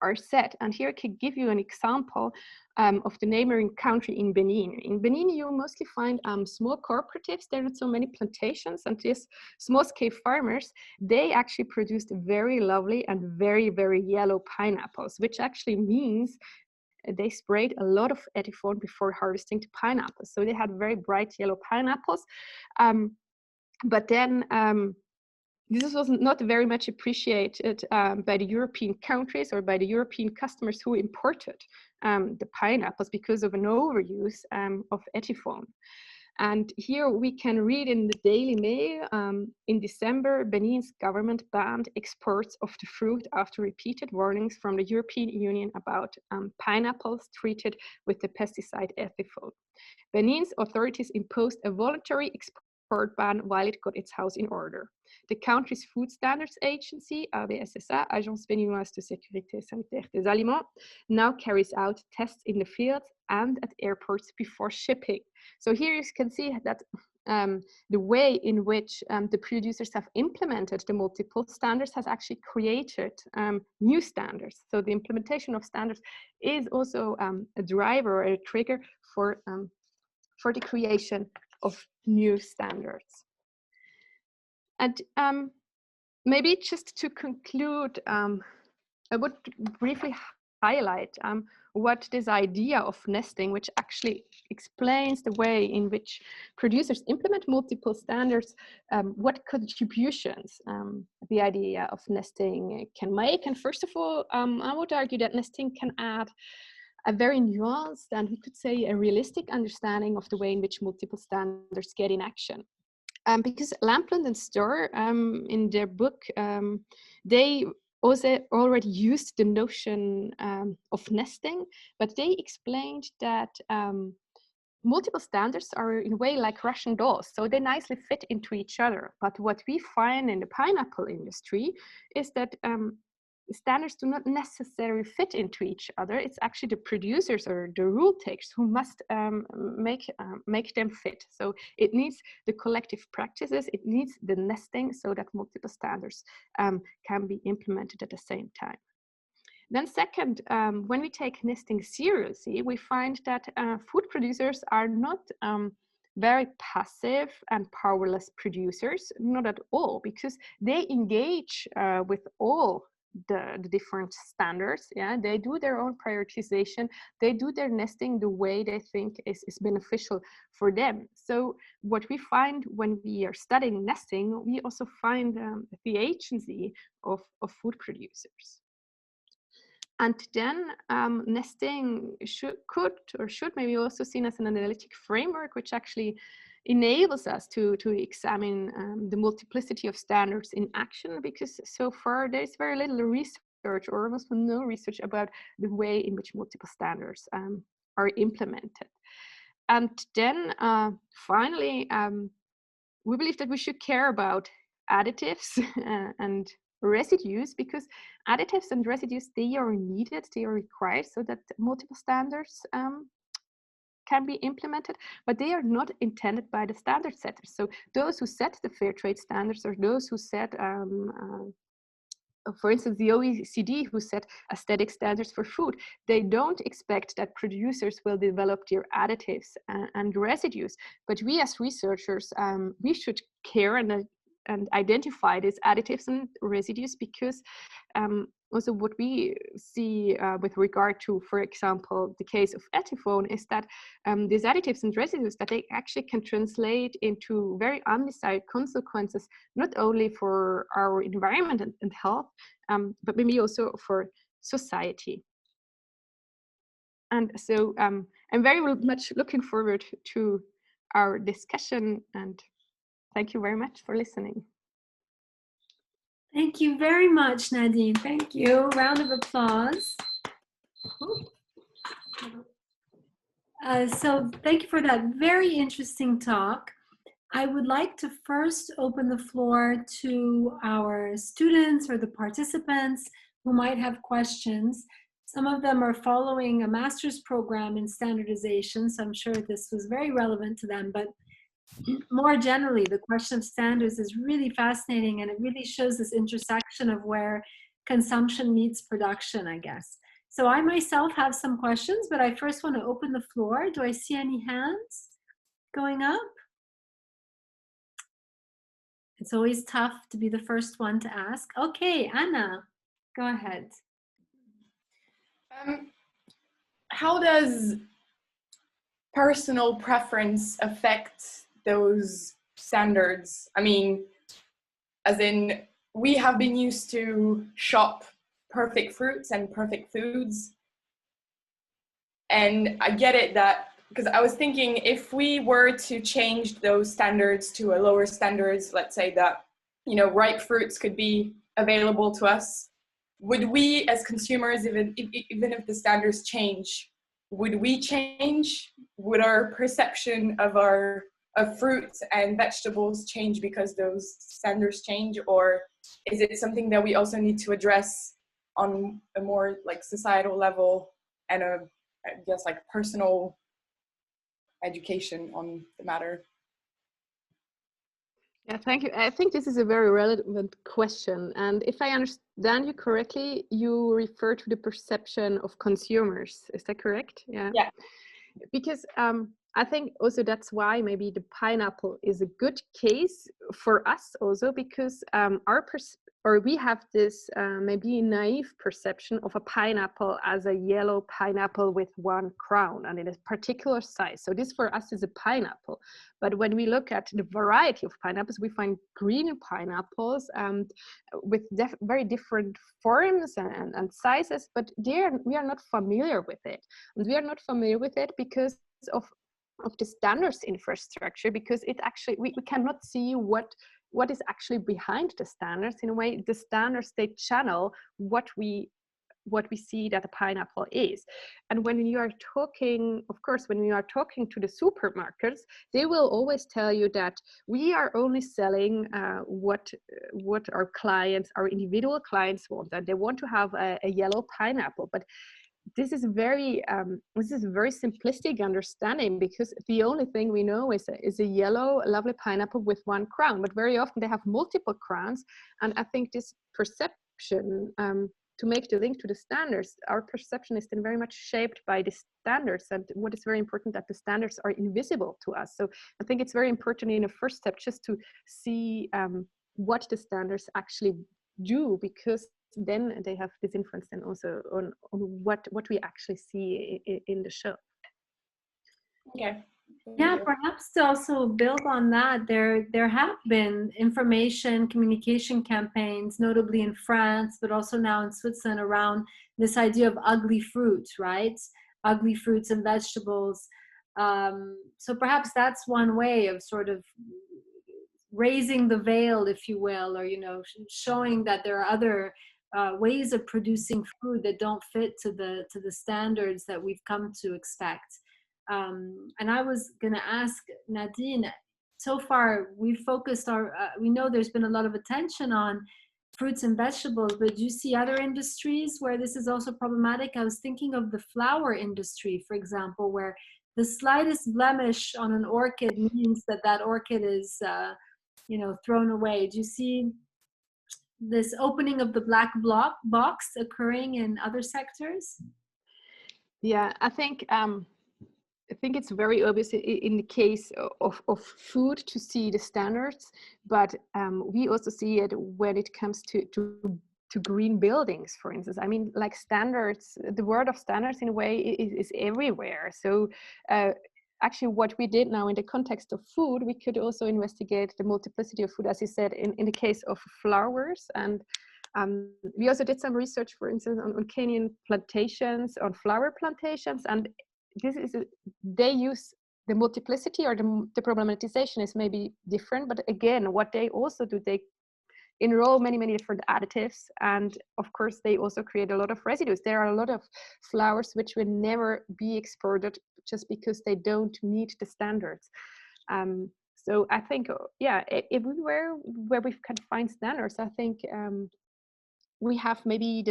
[SPEAKER 2] are set. And here I can give you an example of the neighboring country in Benin. In Benin, you mostly find small cooperatives. There are not so many plantations, and these small-scale farmers, they actually produced very lovely and very, very yellow pineapples, which actually means they sprayed a lot of etyphone before harvesting the pineapples. So they had very bright yellow pineapples. But then this was not very much appreciated by the European countries or by the European customers who imported the pineapples because of an overuse of etyphone. And here we can read in the Daily Mail, in December, Benin's government banned exports of the fruit after repeated warnings from the European Union about pineapples treated with the pesticide etyphone. Benin's authorities imposed a voluntary export ban while it got its house in order. The country's food standards agency, ABSSA, Agence Béninoise de Sécurité Sanitaire des Aliments, now carries out tests in the field and at airports before shipping. So here you can see that the way in which the producers have implemented the multiple standards has actually created new standards. So the implementation of standards is also a driver or a trigger for the creation of new standards. And maybe just to conclude, I would briefly highlight what this idea of nesting, which actually explains the way in which producers implement multiple standards, what contributions the idea of nesting can make. And first of all, I would argue that nesting can add a very nuanced and we could say a realistic understanding of the way in which multiple standards get in action. Because Lamplund and Storr, in their book, they also already used the notion of nesting, but they explained that multiple standards are in a way like Russian dolls, so they nicely fit into each other. But what we find in the pineapple industry is that standards do not necessarily fit into each other. It's actually the producers or the rule takers who must make them fit. So it needs the collective practices, it needs the nesting so that multiple standards can be implemented at the same time. Then second, when we take nesting seriously, we find that food producers are not very passive and powerless producers, not at all, because they engage with all the different standards. Yeah, they do their own prioritization, they do their nesting the way they think is beneficial for them. So what we find when we are studying nesting, we also find the agency of food producers. And then nesting should maybe also seen as an analytic framework, which actually enables us to examine the multiplicity of standards in action, because so far there's very little research or almost no research about the way in which multiple standards are implemented. And then finally, we believe that we should care about additives and residues, because additives and residues, they are needed, they are required so that multiple standards can be implemented, but they are not intended by the standard setters. So those who set the fair trade standards, or those who set, for instance, the OECD, who set aesthetic standards for food, they don't expect that producers will develop their additives and residues. But we as researchers, we should care and identify these additives and residues, because also what we see with regard to, for example, the case of etyphone, is that these additives and residues, that they actually can translate into very undesired consequences, not only for our environment and health, but maybe also for society. And so I'm very much looking forward to our discussion, and thank you very much for listening.
[SPEAKER 1] Thank you very much, Nadine. Thank you. Round of applause. So thank you for that very interesting talk. I would like to first open the floor to our students or the participants who might have questions. Some of them are following a master's program in standardization, so I'm sure this was very relevant to them. But more generally, the question of standards is really fascinating, and it really shows this intersection of where consumption meets production, I guess. So I myself have some questions, but I first want to open the floor. Do I see any hands going up? It's always tough to be the first one to ask. Okay, Anna, go ahead.
[SPEAKER 3] How does personal preference affect those standards? I mean, as in, we have been used to shop perfect fruits and perfect foods. And I get it that, because I was thinking if we were to change those standards to a lower standards, let's say that, you know, ripe fruits could be available to us, would we as consumers, even if the standards change, would we change? Would our perception of fruits and vegetables change because those standards change? Or is it something that we also need to address on a more like societal level and I guess like personal education on the matter?
[SPEAKER 2] Yeah, thank you. I think this is a very relevant question. And if I understand you correctly, you refer to the perception of consumers. Is that correct? Yeah.
[SPEAKER 3] Yeah.
[SPEAKER 2] Because I think also that's why maybe the pineapple is a good case for us also, because we have this maybe naive perception of a pineapple as a yellow pineapple with one crown and in a particular size. So this for us is a pineapple. But when we look at the variety of pineapples, we find green pineapples with very different forms and sizes, but we are not familiar with it. And we are not familiar with it because of the standards infrastructure, because it actually we cannot see what is actually behind the standards. In a way, the standards, they channel what we see that a pineapple is. And when you are talking, of course, when you are talking to the supermarkets, they will always tell you that we are only selling what our clients, our individual clients want, and they want to have a yellow pineapple. But this is a very simplistic understanding, because the only thing we know is a yellow lovely pineapple with one crown, but very often they have multiple crowns. And I think this perception, to make the link to the standards, our perception is then very much shaped by the standards, and what is very important, that the standards are invisible to us. So I think it's very important in a first step just to see what the standards actually do, because then they have this influence then also on what we actually see in the show.
[SPEAKER 3] Okay.
[SPEAKER 1] Yeah, perhaps to also build on that, there have been information communication campaigns, notably in France, but also now in Switzerland, around this idea of ugly fruit, right? Ugly fruits and vegetables. So perhaps that's one way of sort of raising the veil, if you will, or showing that there are other ways of producing food that don't fit to the standards that we've come to expect. And I was going to ask Nadine, so far we've focused we know there's been a lot of attention on fruits and vegetables, but do you see other industries where this is also problematic? I was thinking of the flower industry, for example, where the slightest blemish on an orchid means that orchid is thrown away. Do you see this opening of the black box occurring in other sectors?
[SPEAKER 2] Yeah, I think it's very obvious in the case of food to see the standards, but we also see it when it comes to green buildings, for instance. I mean, like standards, the word of standards in a way is everywhere. So actually what we did now in the context of food, we could also investigate the multiplicity of food, as you said, in the case of flowers. And we also did some research, for instance, on Kenyan plantations, on flower plantations, and they use the multiplicity, or the problematization is maybe different, but again, what they also do, they enroll many different additives, and of course they also create a lot of residues. There are a lot of flowers which will never be exported just because they don't meet the standards. So I think, yeah, everywhere where we can find standards, I think we have maybe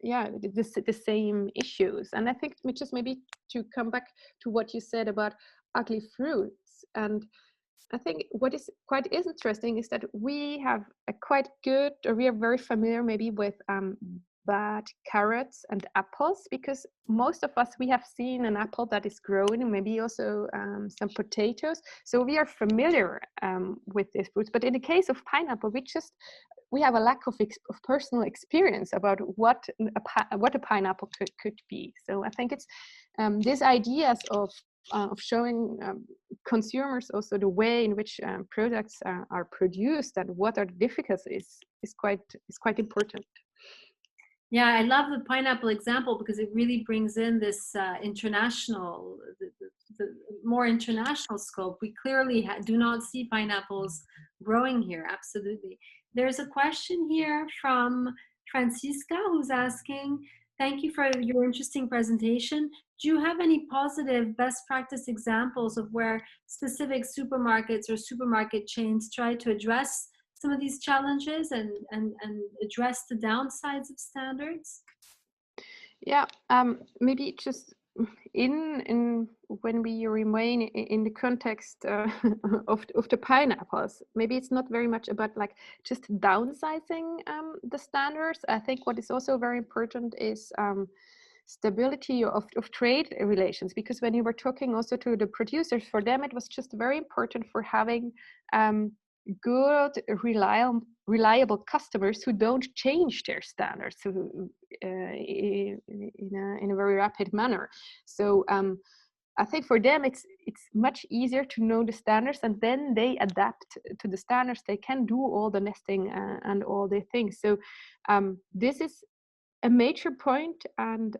[SPEAKER 2] yeah, the same issues. And I think just maybe to come back to what you said about ugly fruits, and I think what is quite interesting is that we have a quite good, or we are very familiar maybe with bad carrots and apples, because most of us, we have seen an apple that is grown, and maybe also some potatoes. So we are familiar with these fruits. But in the case of pineapple, we have a lack of personal experience about what a pineapple could be. So I think it's these ideas of showing consumers also the way in which products are produced and what are the difficulties is quite important.
[SPEAKER 1] Yeah, I love the pineapple example because it really brings in this international, the more international scope. We clearly do not see pineapples growing here, absolutely. There's a question here from Francisca who's asking, thank you for your interesting presentation. Do you have any positive best practice examples of where specific supermarkets or supermarket chains try to address some of these challenges and address the downsides of standards?
[SPEAKER 2] Yeah, maybe just in when we remain in the context of the pineapples, maybe it's not very much about like just downsizing the standards. I think what is also very important is stability of trade relations, because when you were talking also to the producers, for them it was just very important for having good, reliable customers who don't change their standards in a very rapid manner. So I think for them it's much easier to know the standards, and then they adapt to the standards. They can do all the nesting and all the things. So this is a major point. And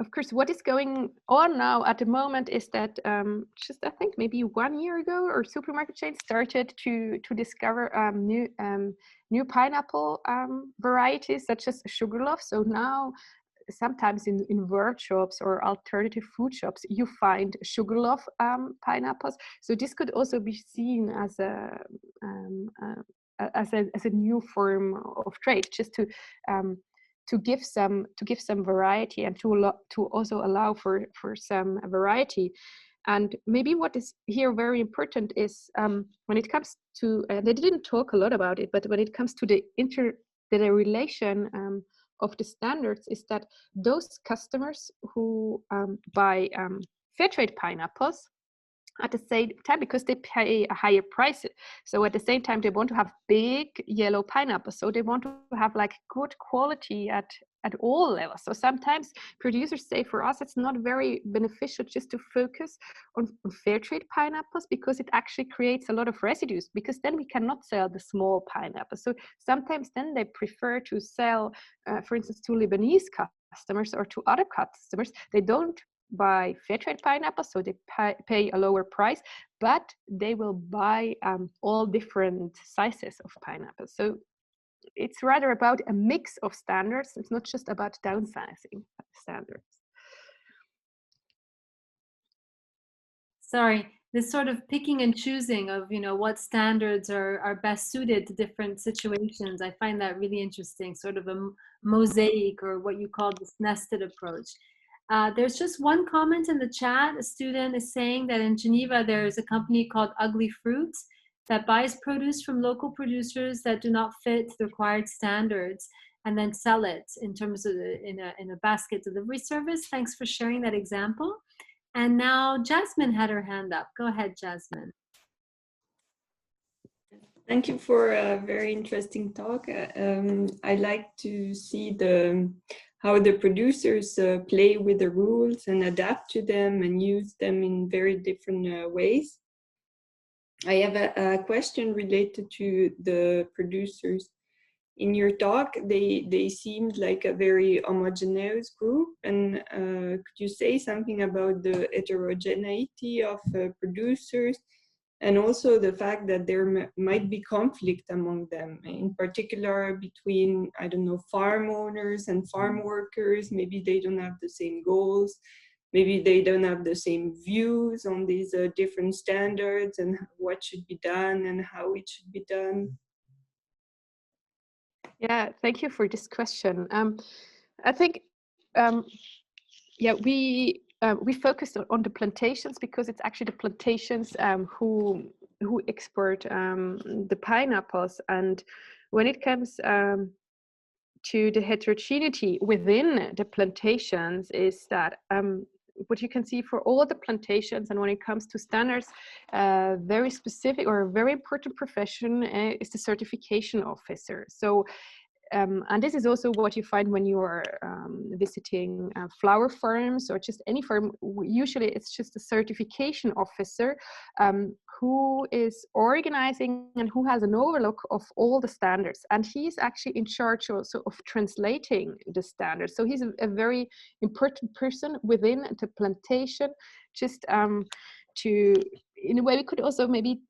[SPEAKER 2] of course, what is going on now at the moment is that just I think maybe 1 year ago, or supermarket chains started to discover new pineapple varieties such as sugarloaf. So now sometimes in workshops or alternative food shops, you find sugarloaf pineapples. So this could also be seen as a new form of trade, just to give some variety, and to also allow for some variety. And maybe what is here very important is when it comes to, they didn't talk a lot about it, but when it comes to the relation of the standards, is that those customers who buy fair trade pineapples, at the same time, because they pay a higher price, so at the same time they want to have big yellow pineapples, so they want to have like good quality at all levels. So sometimes producers say, for us it's not very beneficial just to focus on fair trade pineapples, because it actually creates a lot of residues, because then we cannot sell the small pineapples. So sometimes then they prefer to sell for instance to Lebanese customers or to other customers. They don't buy fair trade pineapples, so they pay a lower price, but they will buy all different sizes of pineapples. So it's rather about a mix of standards. It's not just about downsizing standards.
[SPEAKER 1] Sorry, this sort of picking and choosing of, you know, what standards are best suited to different situations. I find that really interesting, sort of a mosaic, or what you call this nested approach. There's just one comment in the chat. A student is saying that in Geneva, there's a company called Ugly Fruits that buys produce from local producers that do not fit the required standards, and then sell it in terms of in a basket delivery service. Thanks for sharing that example. And now Jasmine had her hand up. Go ahead, Jasmine.
[SPEAKER 4] Thank you for a very interesting talk. I like to see how the producers play with the rules and adapt to them and use them in very different ways. I have a question related to the producers. In your talk, they seemed like a very homogeneous group, and could you say something about the heterogeneity of producers, and also the fact that there might be conflict among them, in particular between, I don't know, farm owners and farm workers? Maybe they don't have the same goals, maybe they don't have the same views on these different standards and what should be done and how it should be done.
[SPEAKER 2] Yeah, thank you for this question. I think, yeah, we focused on the plantations because it's actually the plantations who export the pineapples. And when it comes to the heterogeneity within the plantations, is that what you can see for all the plantations, and when it comes to standards, very specific or a very important profession is the certification officer. So and this is also what you find when you are visiting flower farms or just any farm. Usually it's just a certification officer who is organizing and who has an overlook of all the standards. And he's actually in charge also of translating the standards. So he's a very important person within the plantation, just to, in a way, we could also maybe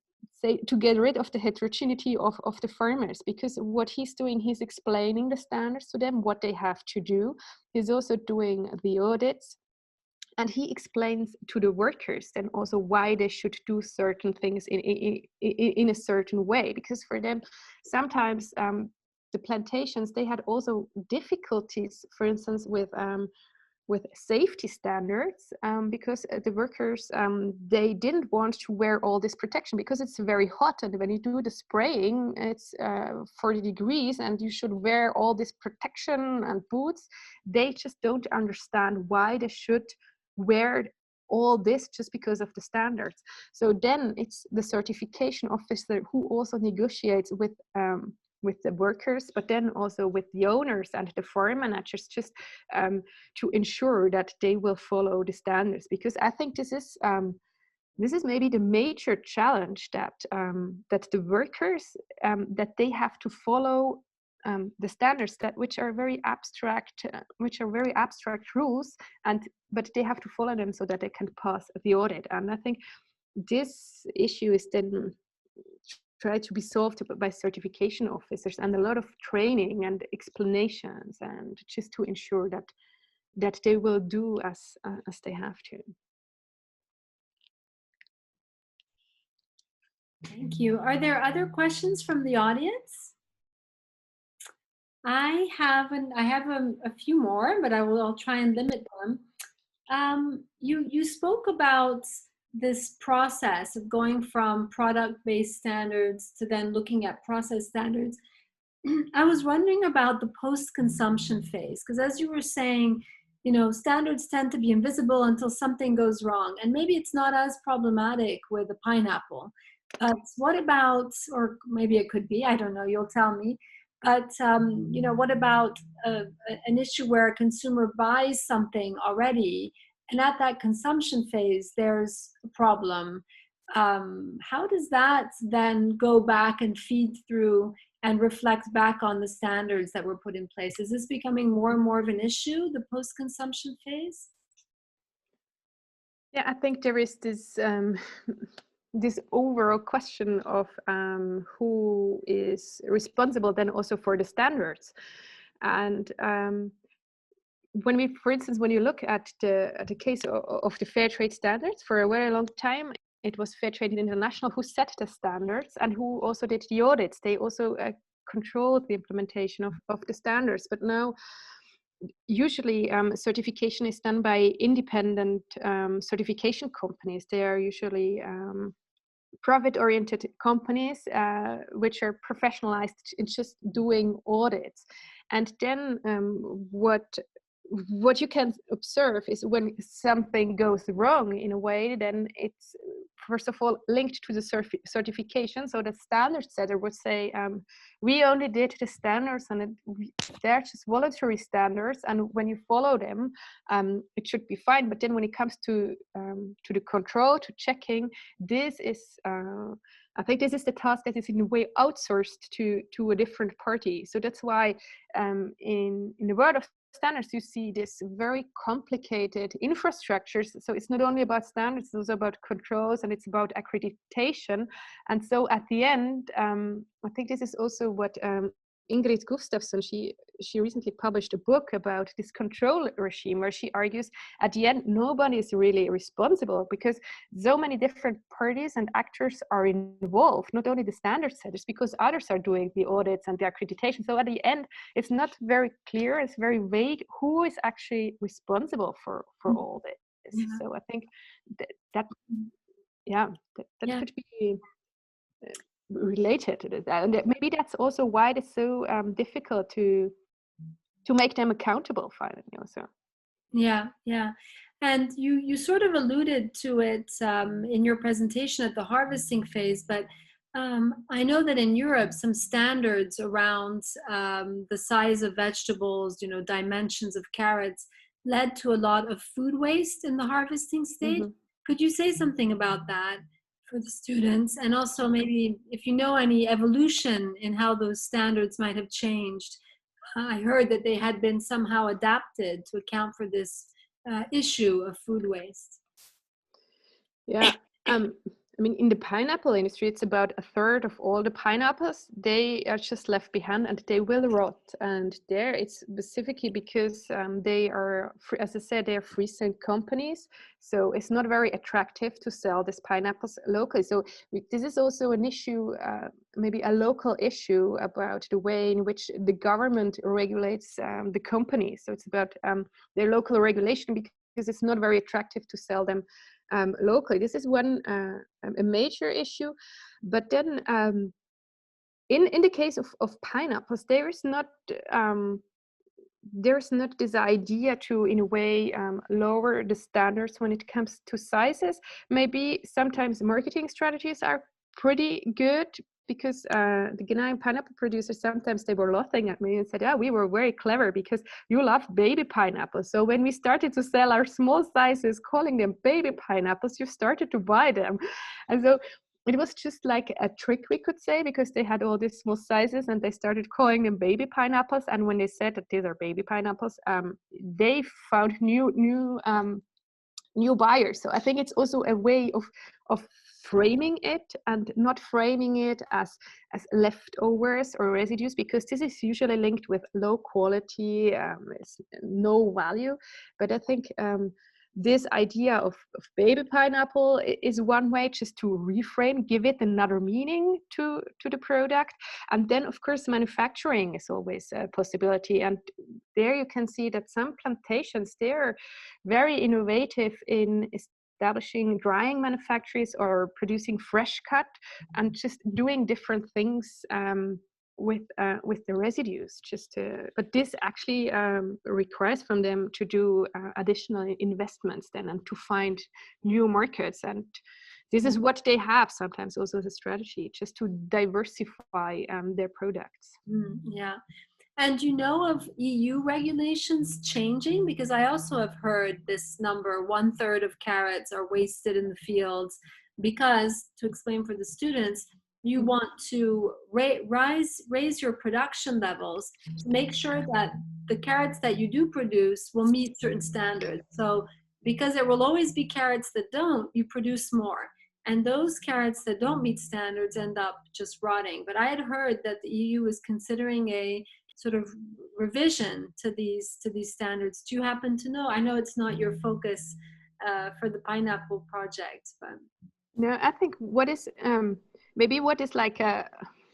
[SPEAKER 2] say to get rid of the heterogeneity of the farmers, because what he's doing, he's explaining the standards to them, what they have to do. He's also doing the audits, and he explains to the workers then also why they should do certain things in a certain way, because for them sometimes the plantations, they had also difficulties, for instance, with safety standards, because the workers, they didn't want to wear all this protection because it's very hot, and when you do the spraying, it's 40 degrees and you should wear all this protection and boots. They just don't understand why they should wear all this just because of the standards. So then it's the certification officer who also negotiates with the workers, but then also with the owners and the farm managers, just to ensure that they will follow the standards. Because I think this is maybe the major challenge, that that the workers, that they have to follow the standards, that which are very abstract rules, but they have to follow them so that they can pass the audit. And I think this issue is then try to be solved by certification officers, and a lot of training and explanations, and just to ensure that they will do as they have to.
[SPEAKER 1] Thank you. Are there other questions from the audience? I have a few more, but I'll try and limit them. You spoke about this process of going from product-based standards to then looking at process standards. I was wondering about the post-consumption phase, because as you were saying, you know, standards tend to be invisible until something goes wrong, and maybe it's not as problematic with a pineapple. But what about, or maybe it could be, I don't know, you'll tell me. But you know, what about an issue where a consumer buys something already, and at that consumption phase, there's a problem? How does that then go back and feed through and reflect back on the standards that were put in place? Is this becoming more and more of an issue, the post-consumption phase?
[SPEAKER 2] Yeah, I think there is this this overall question of who is responsible then also for the standards. And when we, for instance, when you look at the case of the fair trade standards, for a very long time, it was Fair Trade International who set the standards and who also did the audits. They also controlled the implementation of the standards. But now, usually certification is done by independent certification companies. They are usually profit-oriented companies which are professionalized in just doing audits. And then what you can observe is when something goes wrong in a way, then it's first of all linked to the certification. So the standard setter would say, we only did the standards, and they're just voluntary standards, and when you follow them, it should be fine. But then when it comes to the control, to checking, this is I think this is the task that is in a way outsourced to a different party. So that's why in the world of standards, you see this very complicated infrastructures. So it's not only about standards, it's also about controls, and it's about accreditation. And so at the end, I think this is also what Ingrid Gustafsson, she recently published a book about this control regime, where she argues at the end nobody is really responsible because so many different parties and actors are involved, not only the standard setters, because others are doing the audits and the accreditation. So at the end, it's not very clear, it's very vague who is actually responsible for all this.
[SPEAKER 1] Yeah.
[SPEAKER 2] So I think that
[SPEAKER 1] Yeah.
[SPEAKER 2] could be related to this, and maybe that's also why it's so difficult to make them accountable finally also.
[SPEAKER 1] Yeah, yeah. And you sort of alluded to it in your presentation at the harvesting phase, but I know that in Europe, some standards around the size of vegetables, dimensions of carrots, led to a lot of food waste in the harvesting stage. Could you say something about that for the students? And also maybe if you know any evolution in how those standards might have changed. I heard that they had been somehow adapted to account for this issue of food waste.
[SPEAKER 2] Yeah, I mean, in the pineapple industry, it's about a third of all the pineapples. They are just left behind and they will rot. And there it's specifically because they are, as I said, they are freeze-dried companies. So it's not very attractive to sell these pineapples locally. So this is also an issue, maybe a local issue about the way in which the government regulates the companies. So it's about their local regulation because it's not very attractive to sell them locally. This is one a major issue, but then in the case of pineapples, there's not this idea to, in a way, lower the standards when it comes to sizes. Maybe sometimes marketing strategies are pretty good, because the Ghanaian pineapple producers, sometimes they were laughing at me and said, yeah, we were very clever because you love baby pineapples. So when we started to sell our small sizes, calling them baby pineapples, you started to buy them. And so it was just like a trick, we could say, because they had all these small sizes and they started calling them baby pineapples. And when they said that these are baby pineapples, they found new buyers. So I think it's also a way of framing it, and not framing it as leftovers or residues, because this is usually linked with low quality, no value. But I think this idea of baby pineapple is one way just to reframe, give it another meaning to the product. And then of course manufacturing is always a possibility, and there you can see that some plantations, they're very innovative in establishing drying manufactories or producing fresh cut, and just doing different things with the residues. But this actually requires from them to do additional investments then, and to find new markets. And this is what they have sometimes also as a strategy, just to diversify their products.
[SPEAKER 1] Yeah. And you know of EU regulations changing? Because I also have heard this number, 1/3 of carrots are wasted in the fields, because, to explain for the students, you want to raise your production levels to make sure that the carrots that you do produce will meet certain standards. So because there will always be carrots that don't, you produce more. And those carrots that don't meet standards end up just rotting. But I had heard that the EU is considering a sort of revision to these standards. Do you happen to know? I know it's not your focus for the pineapple project, but
[SPEAKER 2] no, I think what is maybe what is like a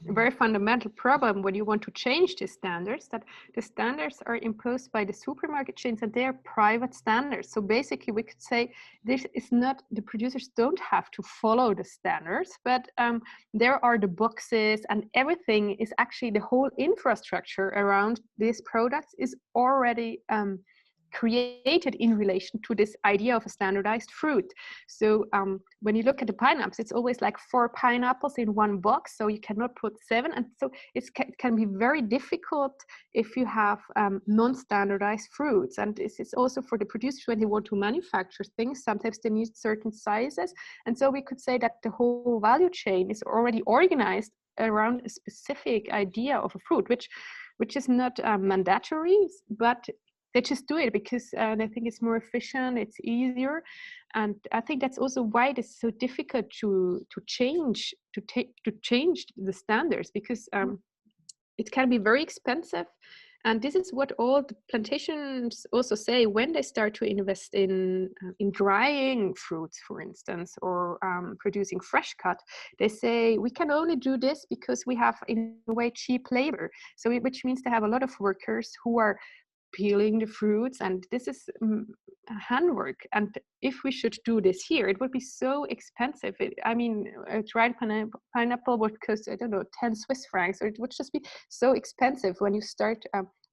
[SPEAKER 2] very fundamental problem when you want to change the standards, that the standards are imposed by the supermarket chains and they are private standards. So basically we could say this is not, the producers don't have to follow the standards, but there are the boxes, and everything is actually, the whole infrastructure around these products is already created in relation to this idea of a standardized fruit. So when you look at the pineapples, it's always like 4 pineapples in one box, so you cannot put 7. And so it can be very difficult if you have non-standardized fruits. And this is also for the producers when they want to manufacture things, sometimes they need certain sizes. And so we could say that the whole value chain is already organized around a specific idea of a fruit, which is not mandatory, but they just do it because they think it's more efficient, it's easier. And I think that's also why it is so difficult to change the standards, because it can be very expensive. And this is what all the plantations also say when they start to invest in drying fruits, for instance, or producing fresh cut. They say we can only do this because we have, in a way, cheap labor. So which means they have a lot of workers who are peeling the fruits, and this is handwork. And if we should do this here, it would be so expensive. I mean, a dried pineapple would cost, I don't know, 10 Swiss francs, or it would just be so expensive when you start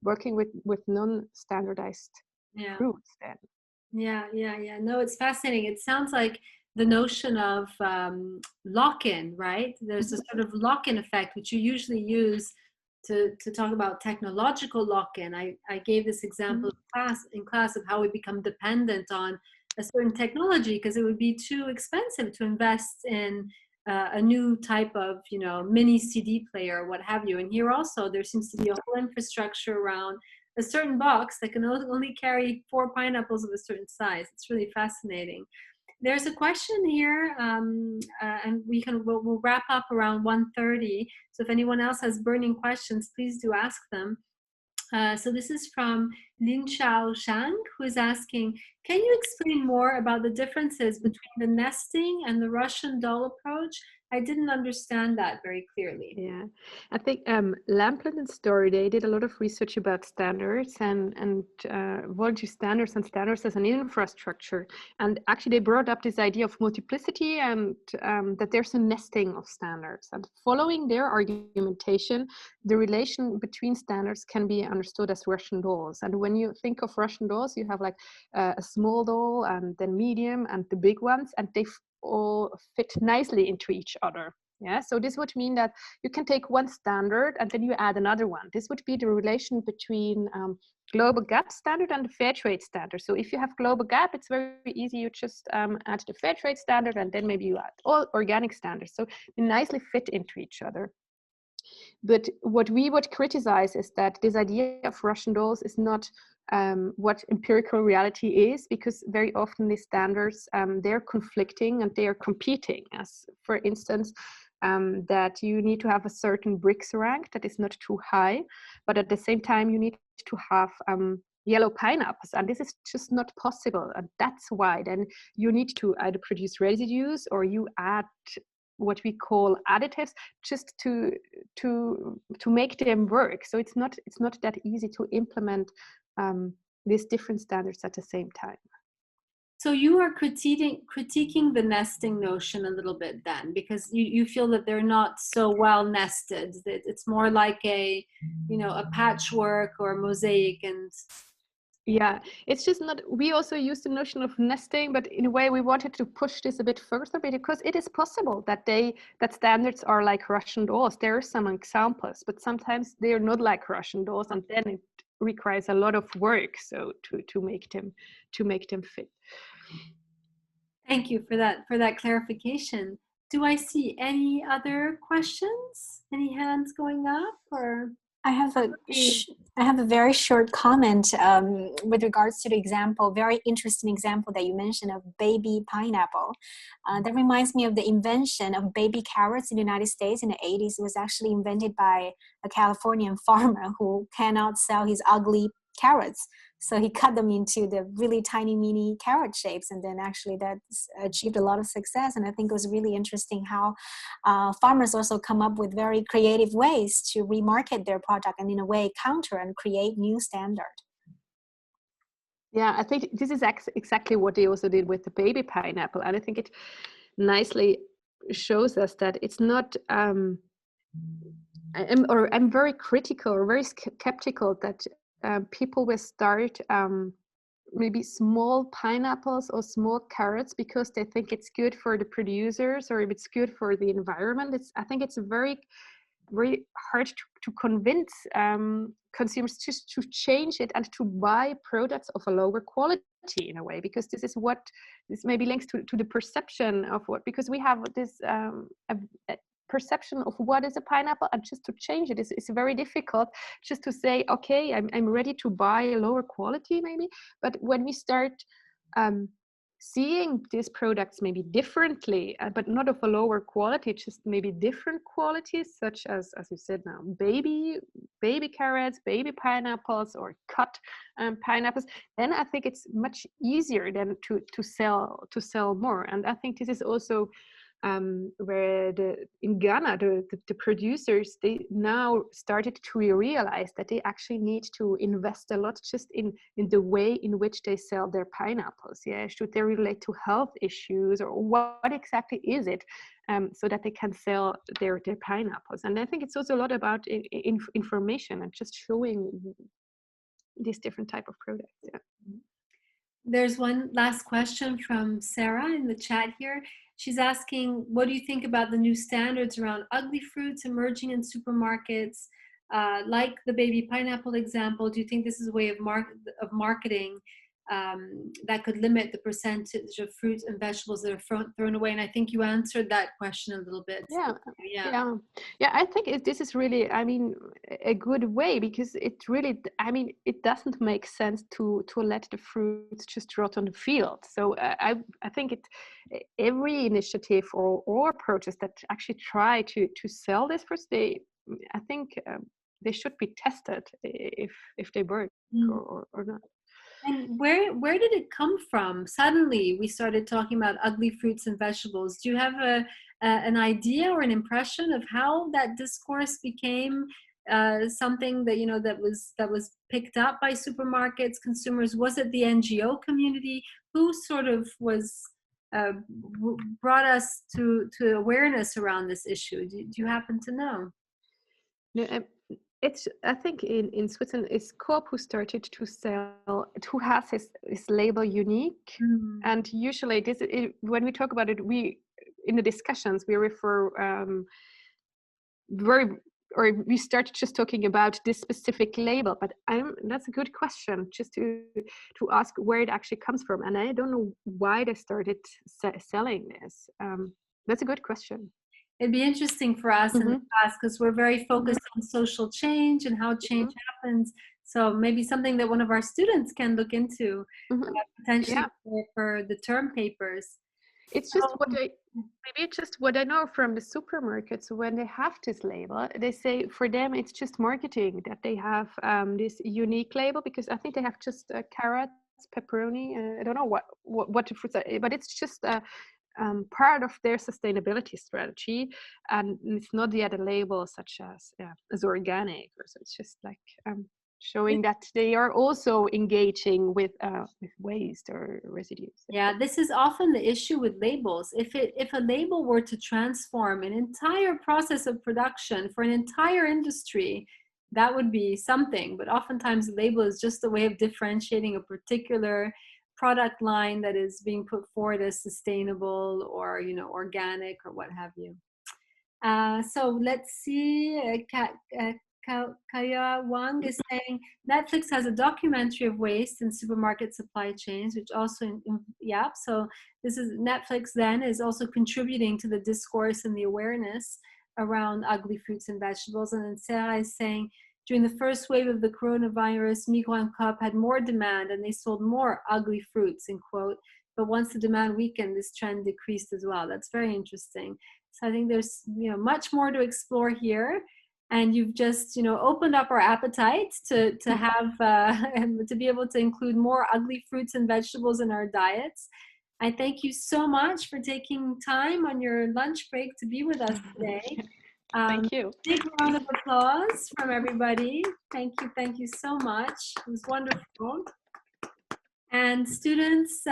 [SPEAKER 2] working with non-standardized fruits then.
[SPEAKER 1] Yeah. No, it's fascinating. It sounds like the notion of lock-in, right? There's a sort of lock-in effect, which you usually use to talk about technological lock-in. I gave this example in class of how we become dependent on a certain technology because it would be too expensive to invest in a new type of, mini CD player or what have you. And here also there seems to be a whole infrastructure around a certain box that can only carry 4 pineapples of a certain size. It's really fascinating. There's a question here, and we'll wrap up around 1:30. So if anyone else has burning questions, please do ask them. So this is from Lin Chao Shang, who is asking, can you explain more about the differences between the nesting and the Russian doll approach? I didn't understand that very clearly.
[SPEAKER 2] Yeah, I think Lampland and Story, they did a lot of research about standards and voluntary standards and standards as an infrastructure. And actually they brought up this idea of multiplicity and that there's a nesting of standards. And following their argumentation, the relation between standards can be understood as Russian dolls. And when you think of Russian dolls, you have like a small doll and then medium and the big ones, and they all fit nicely into each other. Yeah, so this would mean that you can take one standard and then you add another one. This would be the relation between global gap standard and the fair trade standard. So if you have global gap, it's very easy. You just add the fair trade standard and then maybe you add all organic standards. So they nicely fit into each other. But what we would criticize is that this idea of Russian dolls is not what empirical reality is, because very often these standards, they're conflicting and they are competing. As for instance, that you need to have a certain BRICS rank that is not too high, but at the same time you need to have yellow pineapples, and this is just not possible. And that's why then you need to either produce residues or you add what we call additives just to make them work. So it's not that easy to implement these different standards at the same time.
[SPEAKER 1] So you are critiquing the nesting notion a little bit then, because you feel that they're not so well nested, that it's more like a patchwork or a mosaic. And
[SPEAKER 2] yeah, it's just not, we also use the notion of nesting, but in a way we wanted to push this a bit further, because it is possible that standards are like Russian dolls. There are some examples, but sometimes they are not like Russian dolls, and then it requires a lot of work to make them fit.
[SPEAKER 1] Thank you for that clarification. Do I see any other questions? Any hands going up? Or
[SPEAKER 5] I have a very short comment with regards to the example, very interesting example that you mentioned of baby pineapple. That reminds me of the invention of baby carrots in the United States in the 80s. It was actually invented by a Californian farmer who cannot sell his ugly carrots. So he cut them into the really tiny mini carrot shapes, and then actually that achieved a lot of success. And I think it was really interesting how farmers also come up with very creative ways to remarket their product and in a way counter and create new standard.
[SPEAKER 2] Yeah, I think this is exactly what they also did with the baby pineapple. And I think it nicely shows us that it's not, I'm very critical or very skeptical that people will start maybe small pineapples or small carrots because they think it's good for the producers or if it's good for the environment. I think it's very, very hard to convince consumers just to change it and to buy products of a lower quality in a way, because this maybe links to the perception of what, because we have this perception of what is a pineapple, and just to change it is very difficult. Just to say, okay, I'm ready to buy a lower quality maybe, but when we start seeing these products maybe differently, but not of a lower quality, just maybe different qualities, such as you said now, baby carrots, baby pineapples, or cut pineapples, then I think it's much easier then to sell more. And I think this is also where in Ghana, the producers, they now started to realize that they actually need to invest a lot just in the way in which they sell their pineapples. Yeah, should they relate to health issues, or what exactly is it, so that they can sell their pineapples? And I think it's also a lot about information and just showing these different type of products. Yeah.
[SPEAKER 1] There's one last question from Sarah in the chat here. She's asking, what do you think about the new standards around ugly fruits emerging in supermarkets, like the baby pineapple example? Do you think this is a way of marketing that could limit the percentage of fruits and vegetables that are thrown away? And I think you answered that question a little bit.
[SPEAKER 2] Yeah. I think this is really, I mean, a good way, because it really, I mean, it doesn't make sense to let the fruits just rot on the field. So I think every initiative or approaches that actually try to sell this fruits, I think they should be tested if they work or not.
[SPEAKER 1] And where did it come from? Suddenly we started talking about ugly fruits and vegetables. Do you have an idea or an impression of how that discourse became something that, you know, that was picked up by supermarkets, consumers? Was it the NGO community? Who sort of was brought us to awareness around this issue? Do you happen to know?
[SPEAKER 2] No, I think in Switzerland, it's Coop who started to sell, who has his label unique. And usually when we talk about it, we in the discussions we refer we start just talking about this specific label. But that's a good question, just to ask where it actually comes from. And I don't know why they started selling this. That's a good question.
[SPEAKER 1] It'd be interesting for us in the class, because we're very focused on social change and how change happens. So maybe something that one of our students can look into potentially for the term papers.
[SPEAKER 2] It's just what I know from the supermarkets. When they have this label, they say for them it's just marketing that they have this unique label, because I think they have just carrots, pepperoni. I don't know what the fruits are, but it's just part of their sustainability strategy, and it's not yet a label such as organic, or so. It's just like showing that they are also engaging with waste or residues.
[SPEAKER 1] Yeah, this is often the issue with labels. If a label were to transform an entire process of production for an entire industry, that would be something. But oftentimes the label is just a way of differentiating a particular product line that is being put forward as sustainable or, you know, organic or what have you. So let's see. Kaya Wang is saying Netflix has a documentary of waste in supermarket supply chains, which also, so this is Netflix then is also contributing to the discourse and the awareness around ugly fruits and vegetables. And then Sarah is saying, during the first wave of the coronavirus, Migros and Coop had more demand and they sold more ugly fruits, in quote. But once the demand weakened, this trend decreased as well. That's very interesting. So I think there's, you know, much more to explore here. And you've just, you know, opened up our appetites to have, and to be able to include more ugly fruits and vegetables in our diets. I thank you so much for taking time on your lunch break to be with us today.
[SPEAKER 2] Thank you.
[SPEAKER 1] Big round of applause from everybody. Thank you so much. It was wonderful. And students,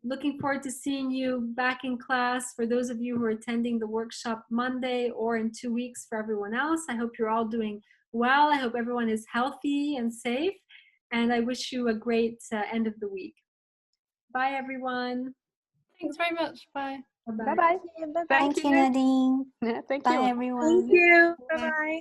[SPEAKER 1] looking forward to seeing you back in class. For those of you who are attending the workshop Monday, or in 2 weeks for everyone else, I hope you're all doing well. I hope everyone is healthy and safe. And I wish you a great end of the week. Bye, everyone.
[SPEAKER 3] Thanks very much. Bye.
[SPEAKER 2] Bye-bye.
[SPEAKER 5] Thank you, Nadine.
[SPEAKER 2] Yeah, thank
[SPEAKER 5] Bye,
[SPEAKER 2] you.
[SPEAKER 5] everyone.
[SPEAKER 6] Thank you. Bye-bye.